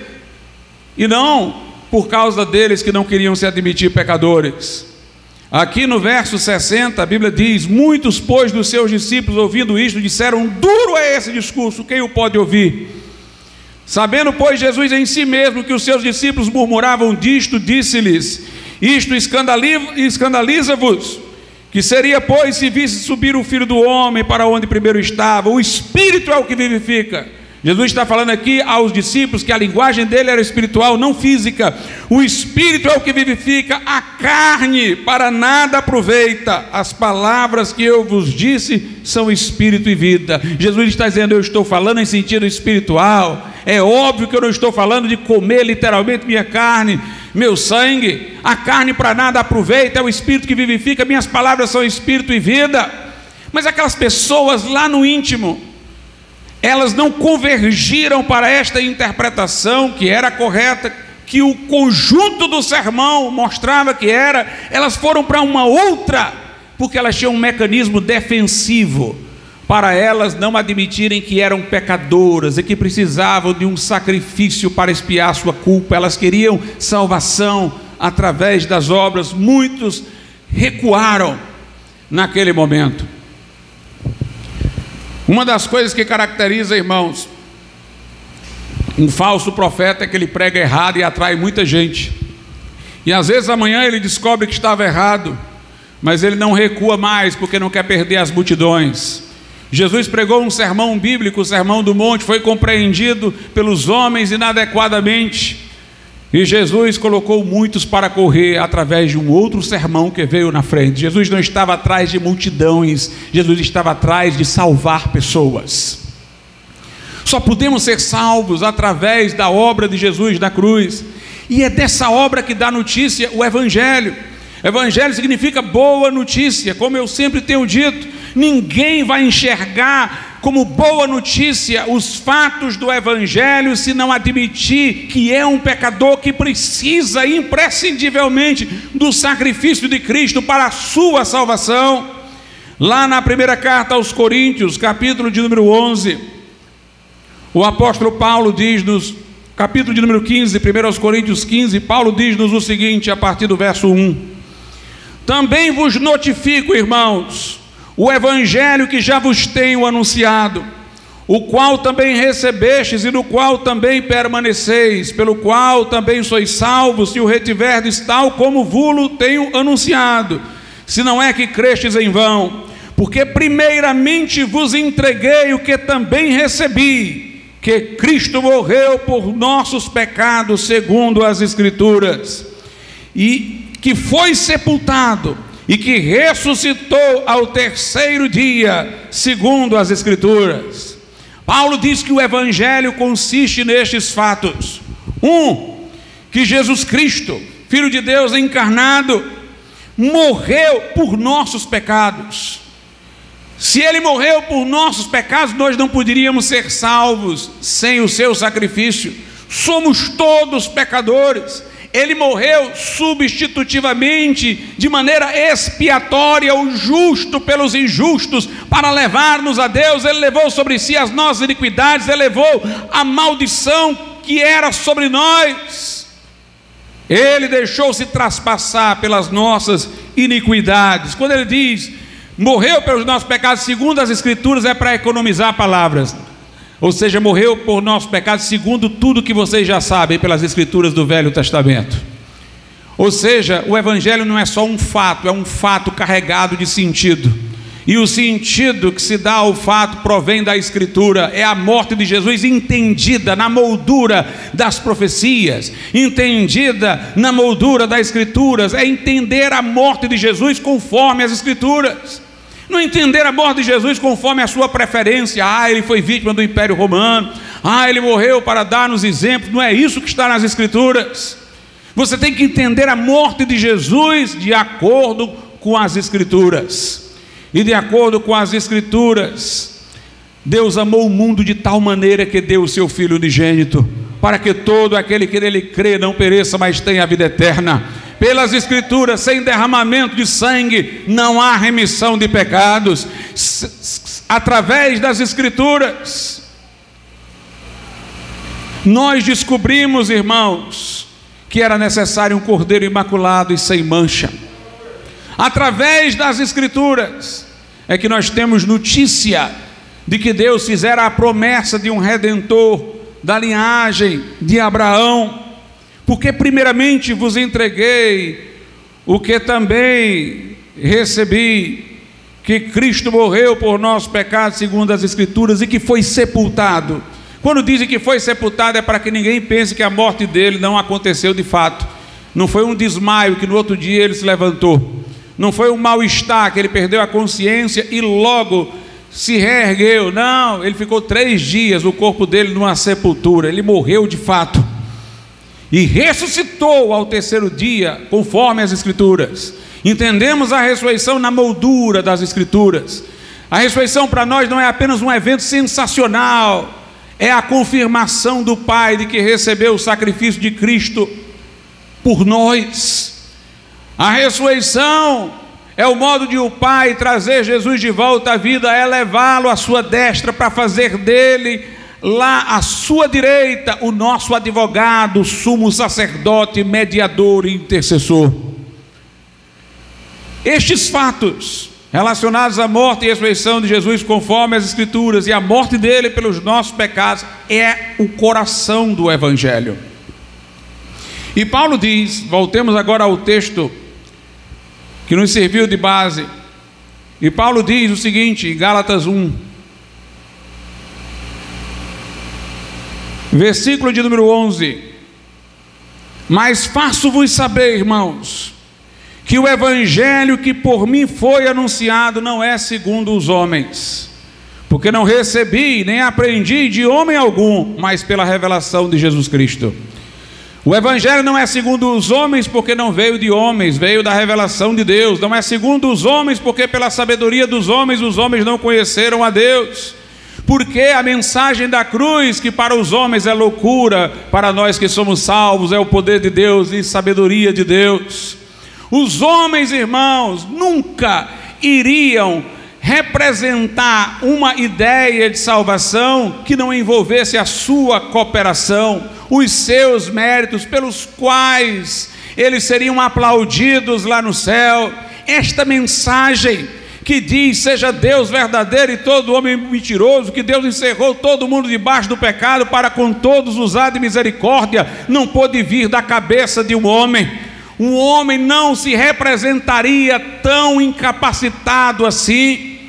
e não por causa deles que não queriam se admitir pecadores. Aqui no verso 60, a Bíblia diz: muitos, pois, dos seus discípulos, ouvindo isto, disseram: duro é esse discurso, quem o pode ouvir? Sabendo, pois, Jesus em si mesmo que os seus discípulos murmuravam disto, disse-lhes: isto escandaliza-vos, que seria, pois, se visse subir o Filho do Homem para onde primeiro estava? O Espírito é o que vivifica. Jesus está falando aqui aos discípulos que a linguagem dele era espiritual, não física. O Espírito é o que vivifica, a carne para nada aproveita. As palavras que eu vos disse são Espírito e vida. Jesus está dizendo: eu estou falando em sentido espiritual. É óbvio que eu não estou falando de comer literalmente minha carne, meu sangue. A carne para nada aproveita, é o Espírito que vivifica. Minhas palavras são Espírito e vida. Mas aquelas pessoas lá no íntimo, elas não convergiram para esta interpretação que era correta, que o conjunto do sermão mostrava que era. Elas foram para uma outra, porque elas tinham um mecanismo defensivo, para elas não admitirem que eram pecadoras e que precisavam de um sacrifício para expiar sua culpa. Elas queriam salvação através das obras. Muitos recuaram naquele momento. Uma das coisas que caracteriza, irmãos, um falso profeta é que ele prega errado e atrai muita gente. E às vezes amanhã ele descobre que estava errado, mas ele não recua mais porque não quer perder as multidões. Jesus pregou um sermão bíblico, o Sermão do Monte, foi compreendido pelos homens inadequadamente. E Jesus colocou muitos para correr através de um outro sermão que veio na frente. Jesus não estava atrás de multidões, Jesus estava atrás de salvar pessoas. Só podemos ser salvos através da obra de Jesus na cruz. E é dessa obra que dá notícia o Evangelho. Evangelho significa boa notícia, como eu sempre tenho dito. Ninguém vai enxergar como boa notícia os fatos do Evangelho se não admitir que é um pecador que precisa imprescindivelmente do sacrifício de Cristo para a sua salvação. Lá na primeira carta aos Coríntios, capítulo de número 11, o apóstolo Paulo diz nos capítulo de número 15, 1 Coríntios 15, Paulo diz-nos o seguinte, a partir do verso 1: também vos notifico, irmãos, o evangelho que já vos tenho anunciado, o qual também recebestes e no qual também permaneceis, pelo qual também sois salvos, se o retiverdes tal como vos tenho anunciado, se não é que crestes em vão. Porque primeiramente vos entreguei o que também recebi, que Cristo morreu por nossos pecados segundo as Escrituras, e que foi sepultado, e que ressuscitou ao terceiro dia, segundo as Escrituras. Paulo diz que o evangelho consiste nestes fatos: que Jesus Cristo, Filho de Deus encarnado, morreu por nossos pecados. Se ele morreu por nossos pecados, nós não poderíamos ser salvos sem o seu sacrifício. Somos todos pecadores. Ele morreu substitutivamente, de maneira expiatória, o justo pelos injustos, para levar-nos a Deus. Ele levou sobre si as nossas iniquidades, ele levou a maldição que era sobre nós. Ele deixou-se traspassar pelas nossas iniquidades. Quando ele diz morreu pelos nossos pecados segundo as Escrituras, é para economizar palavras. Ou seja, morreu por nossos pecados segundo tudo que vocês já sabem pelas Escrituras do Velho Testamento. Ou seja, o evangelho não é só um fato, é um fato carregado de sentido. E o sentido que se dá ao fato provém da Escritura. É a morte de Jesus entendida na moldura das profecias, entendida na moldura das Escrituras. É entender a morte de Jesus conforme as Escrituras. Não entender a morte de Jesus conforme a sua preferência. Ele foi vítima do Império Romano. Ele morreu para dar-nos exemplos. Não é isso que está nas Escrituras. Você tem que entender a morte de Jesus de acordo com as Escrituras. E de acordo com as Escrituras, Deus amou o mundo de tal maneira que deu o seu Filho unigênito, para que todo aquele que nele crê não pereça, mas tenha a vida eterna. Pelas Escrituras, sem derramamento de sangue, não há remissão de pecados. Através das Escrituras, nós descobrimos, irmãos, que era necessário um cordeiro imaculado e sem mancha. Através das Escrituras é que nós temos notícia de que Deus fizera a promessa de um Redentor da linhagem de Abraão. Porque primeiramente vos entreguei o que também recebi, que Cristo morreu por nossos pecados segundo as Escrituras, e que foi sepultado. Quando dizem que foi sepultado, é para que ninguém pense que a morte dele não aconteceu de fato. Não foi um desmaio que no outro dia ele se levantou. Não foi um mal-estar que ele perdeu a consciência e logo se reergueu. Não, ele ficou 3 dias, o corpo dele numa sepultura. Ele morreu de fato e ressuscitou ao terceiro dia, conforme as Escrituras. Entendemos a ressurreição na moldura das Escrituras. A ressurreição para nós não é apenas um evento sensacional, é a confirmação do Pai de que recebeu o sacrifício de Cristo por nós. A ressurreição é o modo de o Pai trazer Jesus de volta à vida, é levá-lo à sua destra para fazer dele lá à sua direita o nosso advogado, sumo sacerdote, mediador e intercessor. Estes fatos relacionados à morte e ressurreição de Jesus conforme as Escrituras e a morte dele pelos nossos pecados é o coração do evangelho. E Paulo diz, voltemos agora ao texto que nos serviu de base, e Paulo diz o seguinte em Gálatas 1, versículo de número 11: mas faço-vos saber, irmãos, que o evangelho que por mim foi anunciado não é segundo os homens, porque não recebi nem aprendi de homem algum, mas pela revelação de Jesus Cristo. O evangelho não é segundo os homens, porque não veio de homens, veio da revelação de Deus. Não é segundo os homens, porque pela sabedoria dos homens os homens não conheceram a Deus. Porque a mensagem da cruz, que para os homens é loucura, para nós que somos salvos é o poder de Deus e sabedoria de Deus. Os homens, irmãos, nunca iriam representar uma ideia de salvação que não envolvesse a sua cooperação, os seus méritos pelos quais eles seriam aplaudidos lá no céu. Esta mensagem que diz: seja Deus verdadeiro e todo homem mentiroso, que Deus encerrou todo mundo debaixo do pecado para com todos usar de misericórdia, não pôde vir da cabeça de um homem. Um homem não se representaria tão incapacitado assim.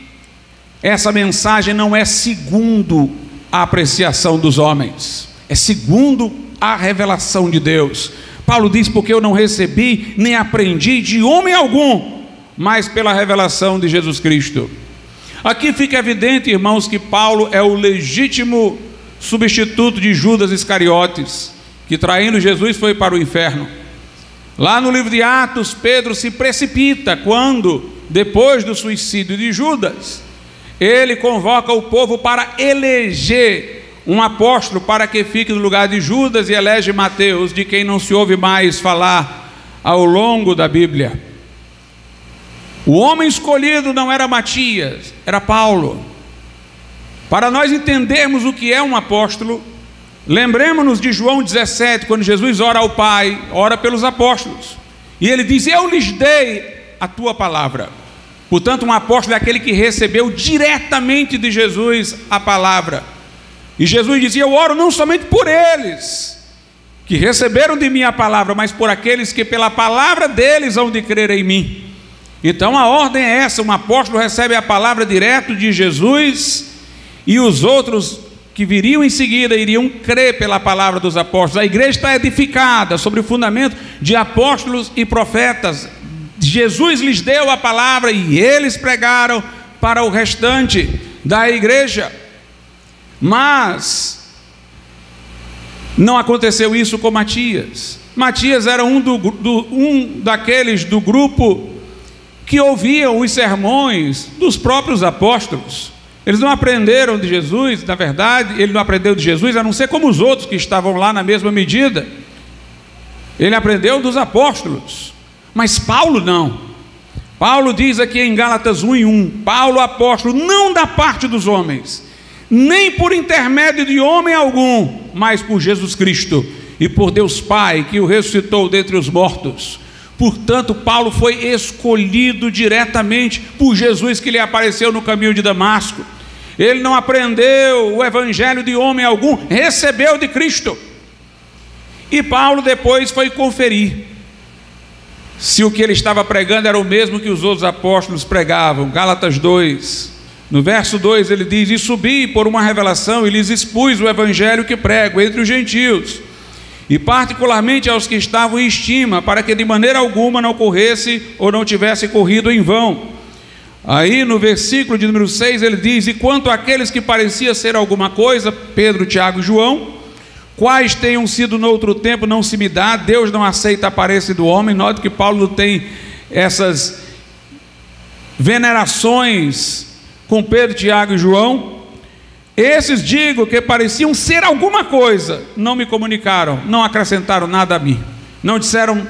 Essa mensagem não é segundo a apreciação dos homens, é segundo a revelação de Deus. Paulo diz: porque eu não recebi nem aprendi de homem algum, mas pela revelação de Jesus Cristo. Aqui fica evidente, irmãos, que Paulo é o legítimo substituto de Judas Iscariotes, que traindo Jesus foi para o inferno. Lá no livro de Atos, Pedro se precipita quando, depois do suicídio de Judas, ele convoca o povo para eleger um apóstolo para que fique no lugar de Judas, e elege Mateus, de quem não se ouve mais falar ao longo da Bíblia. O homem escolhido não era Matias, era Paulo. Para nós entendermos o que é um apóstolo, lembremos-nos de João 17, quando Jesus ora ao Pai, ora pelos apóstolos, e ele diz: eu lhes dei a tua palavra. Portanto, um apóstolo é aquele que recebeu diretamente de Jesus a palavra. E Jesus dizia: eu oro não somente por eles que receberam de mim a palavra, mas por aqueles que pela palavra deles hão de crer em mim. Então a ordem é essa: um apóstolo recebe a palavra direto de Jesus, e os outros que viriam em seguida iriam crer pela palavra dos apóstolos. A igreja está edificada sobre o fundamento de apóstolos e profetas. Jesus lhes deu a palavra e eles pregaram para o restante da igreja. Mas não aconteceu isso com Matias. Matias era um daqueles do grupo que ouviam os sermões dos próprios apóstolos. Eles não aprenderam de Jesus, na verdade, ele não aprendeu de Jesus, a não ser como os outros que estavam lá na mesma medida. Ele aprendeu dos apóstolos. Mas Paulo não. Paulo diz aqui em Gálatas 1:1, Paulo apóstolo, não da parte dos homens, nem por intermédio de homem algum, mas por Jesus Cristo e por Deus Pai, que o ressuscitou dentre os mortos. Portanto, Paulo foi escolhido diretamente por Jesus, que lhe apareceu no caminho de Damasco. Ele não aprendeu o evangelho de homem algum, recebeu de Cristo. E Paulo depois foi conferir se o que ele estava pregando era o mesmo que os outros apóstolos pregavam. Gálatas 2, no verso 2 ele diz: e subi por uma revelação e lhes expus o evangelho que prego entre os gentios, e particularmente aos que estavam em estima, para que de maneira alguma não corresse ou não tivesse corrido em vão. Aí no versículo de número 6 ele diz: e quanto àqueles que parecia ser alguma coisa, Pedro, Tiago e João, quais tenham sido no outro tempo, não se me dá, Deus não aceita a aparência do homem. Note que Paulo não tem essas venerações com Pedro, Tiago e João. Esses, digo, que pareciam ser alguma coisa, não me comunicaram, não acrescentaram nada a mim, não disseram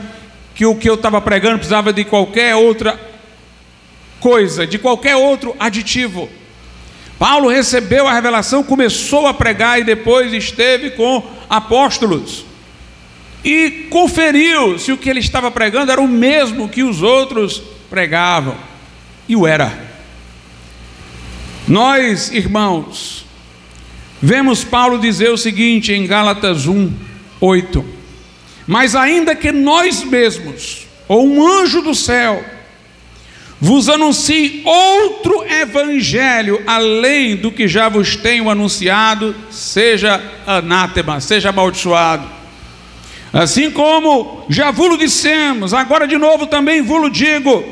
que o que eu estava pregando precisava de qualquer outra coisa, de qualquer outro aditivo. Paulo recebeu a revelação, começou a pregar e depois esteve com apóstolos e conferiu se o que ele estava pregando era o mesmo que os outros pregavam, e o era. Nós, irmãos, vemos Paulo dizer o seguinte em Gálatas 1:8: mas ainda que nós mesmos, ou um anjo do céu, vos anuncie outro evangelho além do que já vos tenho anunciado, seja anátema, seja amaldiçoado. Assim como já vos dissemos, agora de novo também vos digo: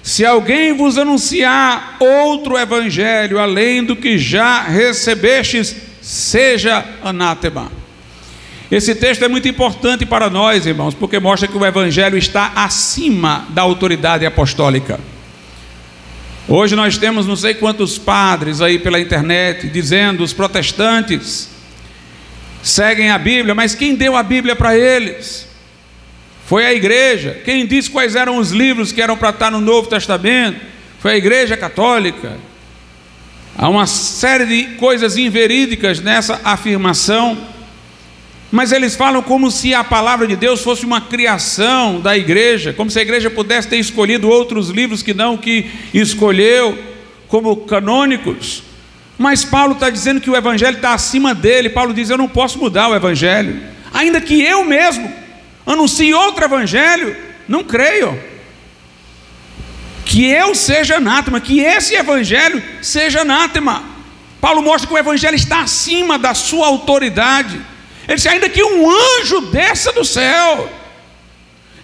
se alguém vos anunciar outro evangelho além do que já recebestes, seja anátema. Esse texto é muito importante para nós, irmãos, porque mostra que o evangelho está acima da autoridade apostólica. Hoje nós temos não sei quantos padres aí pela internet dizendo: os protestantes seguem a Bíblia, mas quem deu a Bíblia para eles? Foi a igreja. Quem disse quais eram os livros que eram para estar no Novo Testamento? Foi a igreja católica. Há uma série de coisas inverídicas nessa afirmação, mas eles falam como se a palavra de Deus fosse uma criação da igreja, como se a igreja pudesse ter escolhido outros livros que não o que escolheu como canônicos. Mas Paulo está dizendo que o evangelho está acima dele. Paulo diz: eu não posso mudar o evangelho, ainda que eu mesmo anuncie outro evangelho, não creio. Que eu seja anátema, que esse evangelho seja anátema. Paulo mostra que o evangelho está acima da sua autoridade. Ele diz: ainda que um anjo desça do céu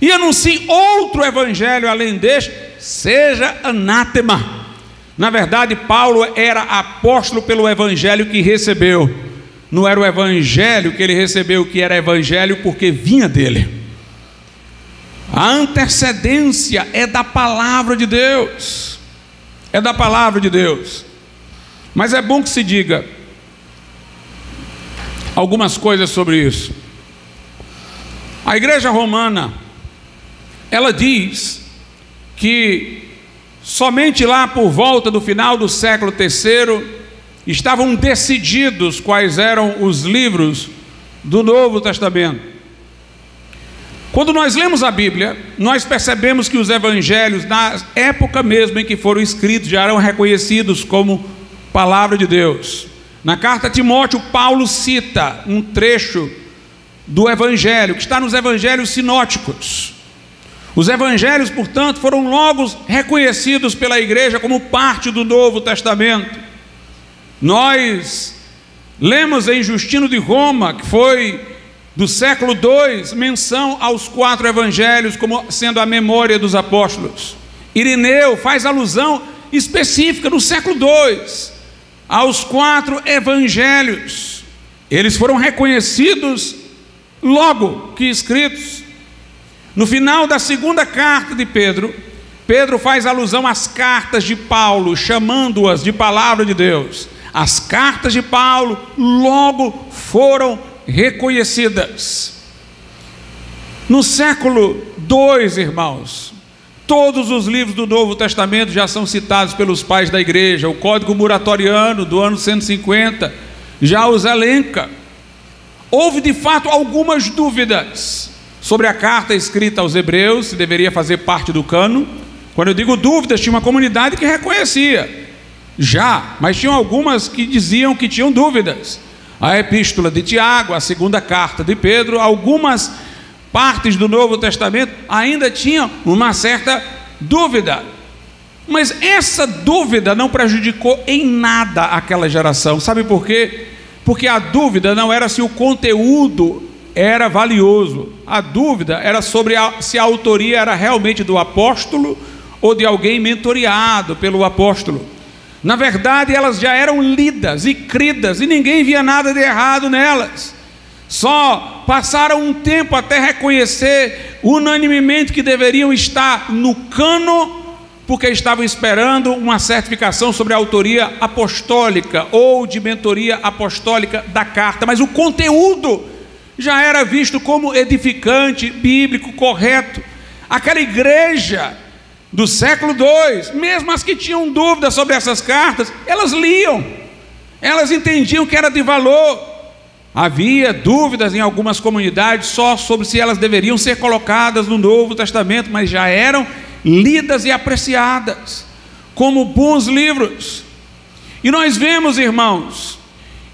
e anuncie outro evangelho além deste, seja anátema. Na verdade, Paulo era apóstolo pelo evangelho que recebeu. Não era o evangelho que ele recebeu que era evangelho porque vinha dele. A antecedência é da palavra de Deus. É da palavra de Deus. Mas é bom que se diga algumas coisas sobre isso. A igreja romana, ela diz que somente lá por volta do final do século III estavam decididos quais eram os livros do Novo Testamento. Quando nós lemos a Bíblia, nós percebemos que os evangelhos, na época mesmo em que foram escritos, já eram reconhecidos como palavra de Deus. Na carta a Timóteo, Paulo cita um trecho do evangelho, que está nos evangelhos sinóticos. Os evangelhos, portanto, foram logo reconhecidos pela igreja como parte do Novo Testamento. Nós lemos em Justino de Roma, que foi do século II, menção aos 4 evangelhos como sendo a memória dos apóstolos. Irineu faz alusão específica no século II aos 4 evangelhos. Eles foram reconhecidos logo que escritos. No final da segunda carta de Pedro, Pedro faz alusão às cartas de Paulo, chamando-as de palavra de Deus. As cartas de Paulo logo foram reconhecidas. No século II, irmãos, todos os livros do Novo Testamento já são citados pelos pais da igreja. O Código Muratoriano do ano 150 já os elenca. Houve de fato algumas dúvidas sobre a carta escrita aos Hebreus, se deveria fazer parte do cânon. Quando eu digo dúvidas, tinha uma comunidade que reconhecia já, mas tinham algumas que diziam que tinham dúvidas. A epístola de Tiago, a segunda carta de Pedro, algumas partes do Novo Testamento ainda tinham uma certa dúvida. Mas essa dúvida não prejudicou em nada aquela geração. Sabe por quê? Porque a dúvida não era se o conteúdo era valioso. A dúvida era sobre se a autoria era realmente do apóstolo ou de alguém mentoreado pelo apóstolo. Na verdade, elas já eram lidas e cridas, e ninguém via nada de errado nelas. Só passaram um tempo até reconhecer unanimemente que deveriam estar no cânon, porque estavam esperando uma certificação sobre a autoria apostólica ou de mentoria apostólica da carta. Mas o conteúdo já era visto como edificante, bíblico, correto. Aquela igreja do século II, mesmo as que tinham dúvidas sobre essas cartas, elas liam, elas entendiam que era de valor. Havia dúvidas em algumas comunidades só sobre se elas deveriam ser colocadas no Novo Testamento, mas já eram lidas e apreciadas como bons livros. E nós vemos, irmãos,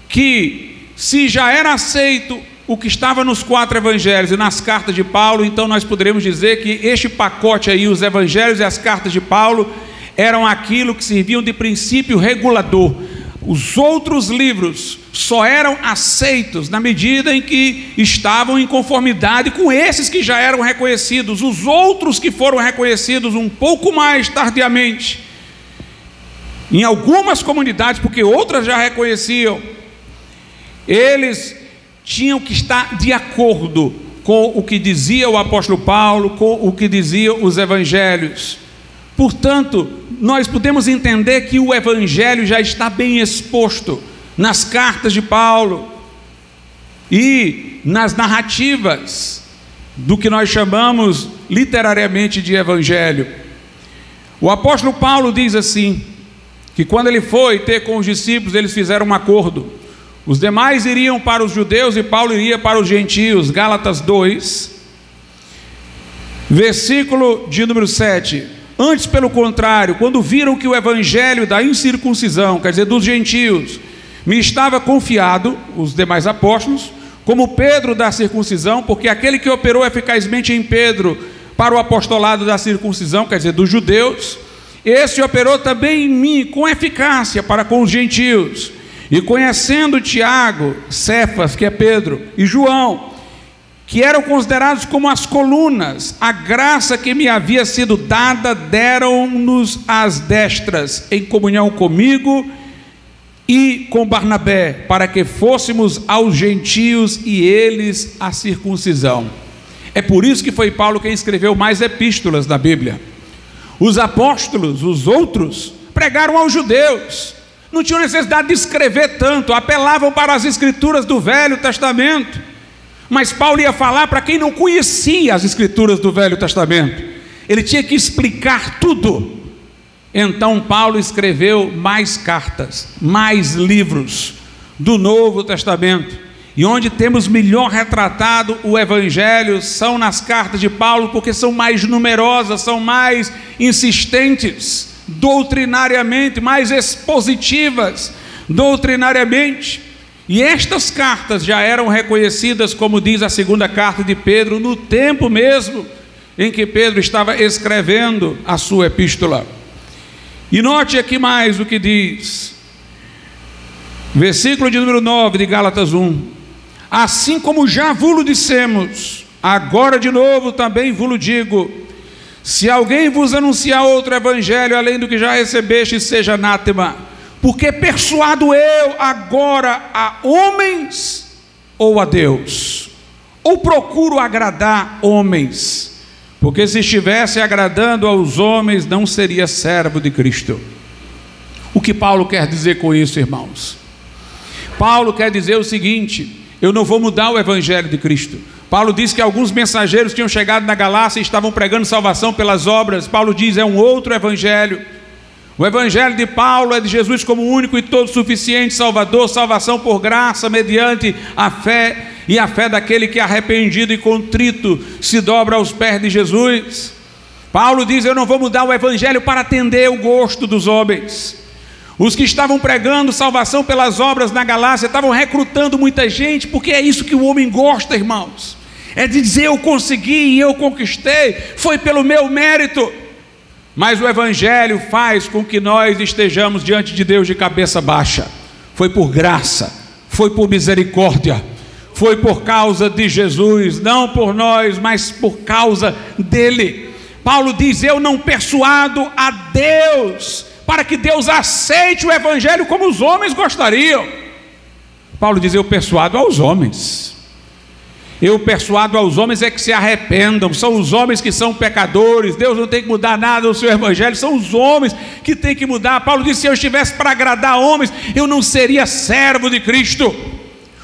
que se já era aceito o que estava nos 4 evangelhos e nas cartas de Paulo, então nós poderemos dizer que este pacote aí, os evangelhos e as cartas de Paulo, eram aquilo que serviam de princípio regulador. Os outros livros só eram aceitos na medida em que estavam em conformidade com esses que já eram reconhecidos. Os outros que foram reconhecidos um pouco mais tardiamente, em algumas comunidades, porque outras já reconheciam, eles tinham que estar de acordo com o que dizia o apóstolo Paulo, com o que diziam os evangelhos. Portanto, nós podemos entender que o evangelho já está bem exposto nas cartas de Paulo e nas narrativas do que nós chamamos literariamente de evangelho. O apóstolo Paulo diz assim: que quando ele foi ter com os discípulos, eles fizeram um acordo. Os demais iriam para os judeus e Paulo iria para os gentios. Gálatas 2, versículo de número 7. Antes, pelo contrário, quando viram que o evangelho da incircuncisão, quer dizer, dos gentios, me estava confiado, os demais apóstolos, como Pedro da circuncisão, porque aquele que operou eficazmente em Pedro para o apostolado da circuncisão, quer dizer, dos judeus, esse operou também em mim com eficácia para com os gentios. E conhecendo Tiago, Cefas, que é Pedro, e João, que eram considerados como as colunas, a graça que me havia sido dada, deram-nos as destras, em comunhão comigo e com Barnabé, para que fôssemos aos gentios e eles a circuncisão. É por isso que foi Paulo quem escreveu mais epístolas da Bíblia. Os apóstolos, os outros, pregaram aos judeus, não tinham necessidade de escrever tanto, apelavam para as escrituras do Velho Testamento. Mas Paulo ia falar para quem não conhecia as escrituras do Velho Testamento, ele tinha que explicar tudo. Então Paulo escreveu mais cartas, mais livros do Novo Testamento, e onde temos melhor retratado o Evangelho são nas cartas de Paulo, porque são mais numerosas, são mais insistentes doutrinariamente, mais expositivas doutrinariamente. E estas cartas já eram reconhecidas, como diz a segunda carta de Pedro, no tempo mesmo em que Pedro estava escrevendo a sua epístola. E note aqui mais o que diz, versículo de número 9 de Gálatas 1: assim como já vos dissemos, agora de novo também vos digo, se alguém vos anunciar outro evangelho além do que já recebeste, seja anátema. Porque persuado eu agora a homens ou a Deus? Ou procuro agradar homens? Porque se estivesse agradando aos homens, não seria servo de Cristo. O que Paulo quer dizer com isso, irmãos? Paulo quer dizer o seguinte: eu não vou mudar o evangelho de Cristo. Paulo diz que alguns mensageiros tinham chegado na Galácia e estavam pregando salvação pelas obras. Paulo diz, é um outro evangelho. O evangelho de Paulo é de Jesus como único e todo suficiente Salvador, salvação por graça, mediante a fé, e a fé daquele que é arrependido e contrito se dobra aos pés de Jesus. Paulo diz, eu não vou mudar o evangelho para atender o gosto dos homens. Os que estavam pregando salvação pelas obras na Galácia estavam recrutando muita gente, porque é isso que o homem gosta, irmãos, é de dizer eu consegui e eu conquistei, foi pelo meu mérito. Mas o evangelho faz com que nós estejamos diante de Deus de cabeça baixa. Foi por graça, foi por misericórdia, foi por causa de Jesus, não por nós, mas por causa dele. Paulo diz, eu não persuado a Deus, para que Deus aceite o evangelho como os homens gostariam. Paulo diz, eu persuado aos homens. Eu persuado aos homens é que se arrependam. São os homens que são pecadores. Deus não tem que mudar nada no seu evangelho, são os homens que tem que mudar. Paulo disse, se eu estivesse para agradar homens, eu não seria servo de Cristo.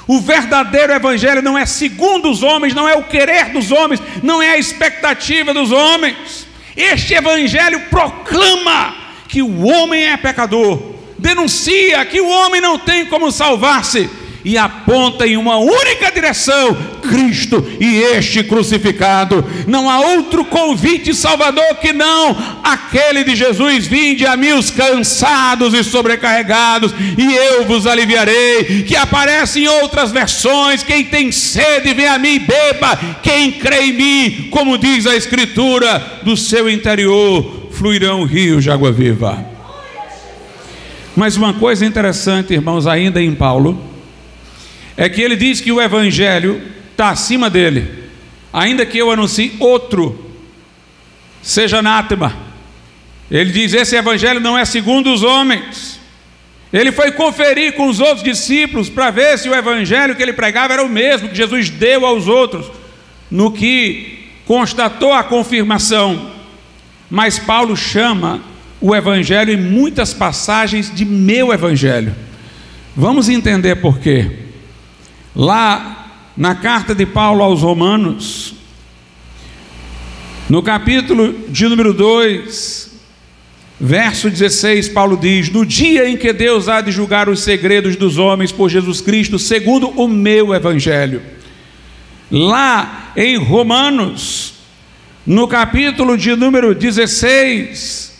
O verdadeiro evangelho não é segundo os homens, não é o querer dos homens, não é a expectativa dos homens. Este evangelho proclama que o homem é pecador, denuncia que o homem não tem como salvar-se, e aponta em uma única direção, Cristo e este crucificado. Não há outro convite salvador que não aquele de Jesus, vinde a mim os cansados e sobrecarregados, e eu vos aliviarei, que aparece em outras versões, quem tem sede vem a mim e beba, quem crê em mim, como diz a escritura, do seu interior fluirão rios de água viva. Mas uma coisa interessante, irmãos, ainda em Paulo, é que ele diz que o evangelho está acima dele, ainda que eu anuncie outro, seja anátema. Ele diz, esse evangelho não é segundo os homens. Ele foi conferir com os outros discípulos para ver se o evangelho que ele pregava era o mesmo que Jesus deu aos outros, no que constatou a confirmação. Mas Paulo chama o evangelho em muitas passagens de meu evangelho. Vamos entender por quê. Lá na carta de Paulo aos Romanos, no capítulo de número 2, verso 16, Paulo diz: no dia em que Deus há de julgar os segredos dos homens por Jesus Cristo, segundo o meu evangelho. Lá em Romanos, no capítulo de número 16,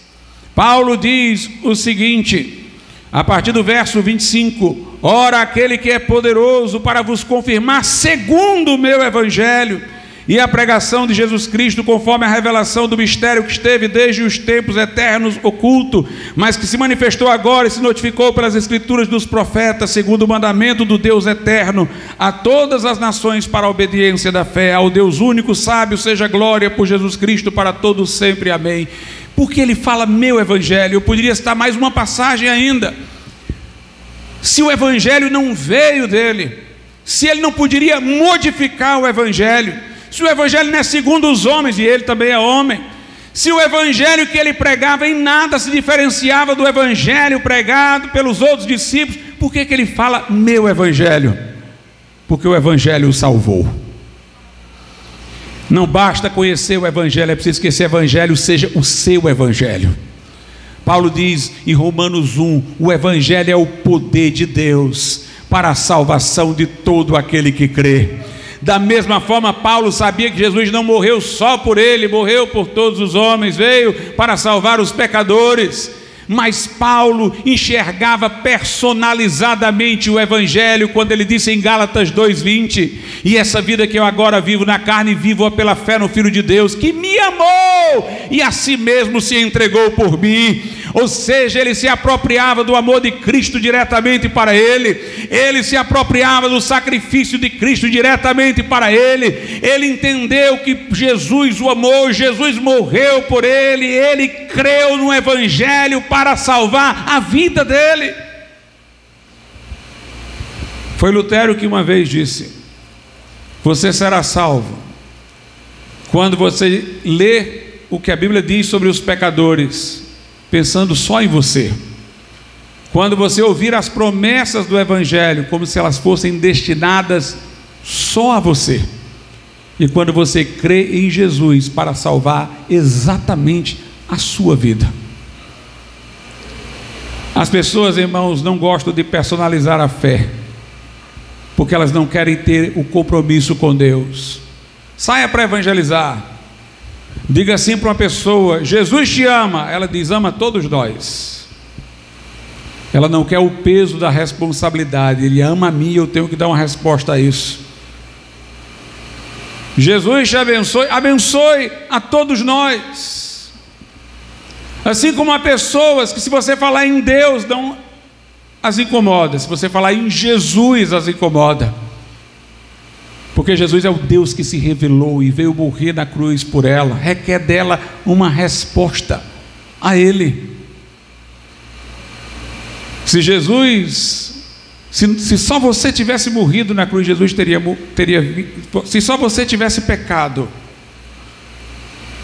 Paulo diz o seguinte, a partir do verso 25: ora, aquele que é poderoso para vos confirmar segundo o meu evangelho e a pregação de Jesus Cristo, conforme a revelação do mistério que esteve desde os tempos eternos oculto, mas que se manifestou agora e se notificou pelas escrituras dos profetas, segundo o mandamento do Deus eterno, a todas as nações para a obediência da fé, ao Deus único, sábio, seja glória por Jesus Cristo para todos sempre, amém. Porque ele fala meu evangelho? Eu poderia citar mais uma passagem ainda. Se o evangelho não veio dele, se ele não poderia modificar o evangelho, se o evangelho não é segundo os homens, e ele também é homem, se o evangelho que ele pregava em nada se diferenciava do evangelho pregado pelos outros discípulos, por que ele fala meu evangelho? Porque o evangelho o salvou. Não basta conhecer o evangelho, é preciso que esse evangelho seja o seu evangelho. Paulo diz em Romanos 1, o evangelho é o poder de Deus para a salvação de todo aquele que crê. Da mesma forma, Paulo sabia que Jesus não morreu só por ele, morreu por todos os homens, veio para salvar os pecadores. Mas Paulo enxergava personalizadamente o evangelho quando ele disse em Gálatas 2:20: e essa vida que eu agora vivo na carne, vivo-a pela fé no Filho de Deus, que me amou e a si mesmo se entregou por mim. Ou seja, ele se apropriava do amor de Cristo diretamente para ele, ele se apropriava do sacrifício de Cristo diretamente para ele, ele entendeu que Jesus o amou, Jesus morreu por ele, ele creu no evangelho para salvar a vida dele. Foi Lutero que uma vez disse: você será salvo quando você lê o que a Bíblia diz sobre os pecadores, pensando só em você. Quando você ouvir as promessas do evangelho como se elas fossem destinadas só a você, e quando você crê em Jesus para salvar exatamente a sua vida. As pessoas, irmãos, não gostam de personalizar a fé, porque elas não querem ter o compromisso com Deus. Saia para evangelizar, diga assim para uma pessoa: Jesus te ama. Ela diz: ama todos nós. Ela não quer o peso da responsabilidade. Ele ama a mim, eu tenho que dar uma resposta a isso. Jesus te abençoe, abençoe a todos nós. Assim como há pessoas que, se você falar em Deus, não as incomoda, se você falar em Jesus, as incomoda, porque Jesus é o Deus que se revelou e veio morrer na cruz por ela, requer dela uma resposta a Ele. Se Jesus, se só você tivesse morrido na cruz, Jesus teria, se só você tivesse pecado,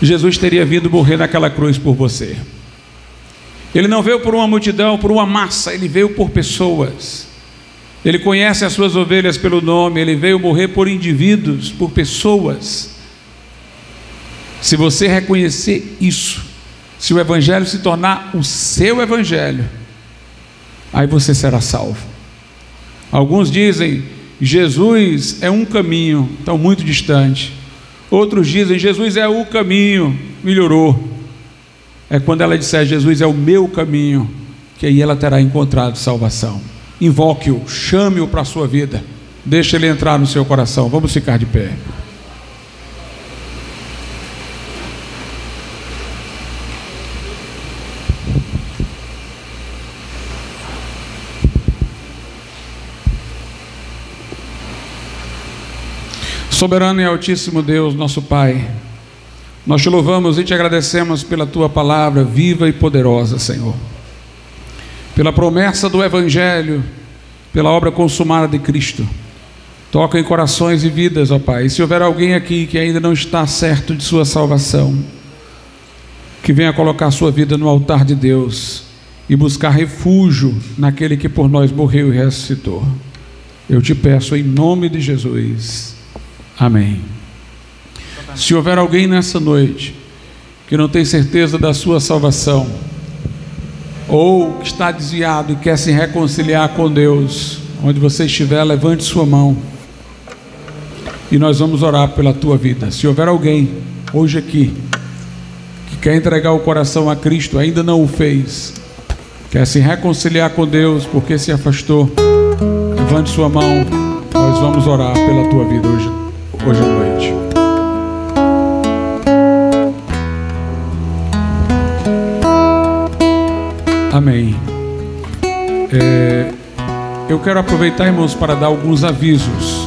Jesus teria vindo morrer naquela cruz por você. Ele não veio por uma multidão, por uma massa, ele veio por pessoas. Ele conhece as suas ovelhas pelo nome, ele veio morrer por indivíduos, por pessoas. Se você reconhecer isso, se o evangelho se tornar o seu evangelho, aí você será salvo. Alguns dizem: Jesus é um caminho, estão muito distante. Outros dizem: Jesus é o caminho, melhorou. É quando ela disser: Jesus é o meu caminho, que aí ela terá encontrado salvação. Invoque-o, chame-o para a sua vida, deixe ele entrar no seu coração. Vamos ficar de pé. Soberano e altíssimo Deus, nosso Pai, nós te louvamos e te agradecemos pela tua palavra viva e poderosa, Senhor, pela promessa do evangelho, pela obra consumada de Cristo. Toca em corações e vidas, ó Pai. E se houver alguém aqui que ainda não está certo de sua salvação, que venha colocar sua vida no altar de Deus e buscar refúgio naquele que por nós morreu e ressuscitou. Eu te peço em nome de Jesus. Amém. Se houver alguém nessa noite que não tem certeza da sua salvação, ou que está desviado e quer se reconciliar com Deus, onde você estiver, levante sua mão e nós vamos orar pela tua vida. Se houver alguém hoje aqui que quer entregar o coração a Cristo, ainda não o fez, quer se reconciliar com Deus porque se afastou, levante sua mão, nós vamos orar pela tua vida hoje à noite. Amém. Eu quero aproveitar, irmãos, para dar alguns avisos.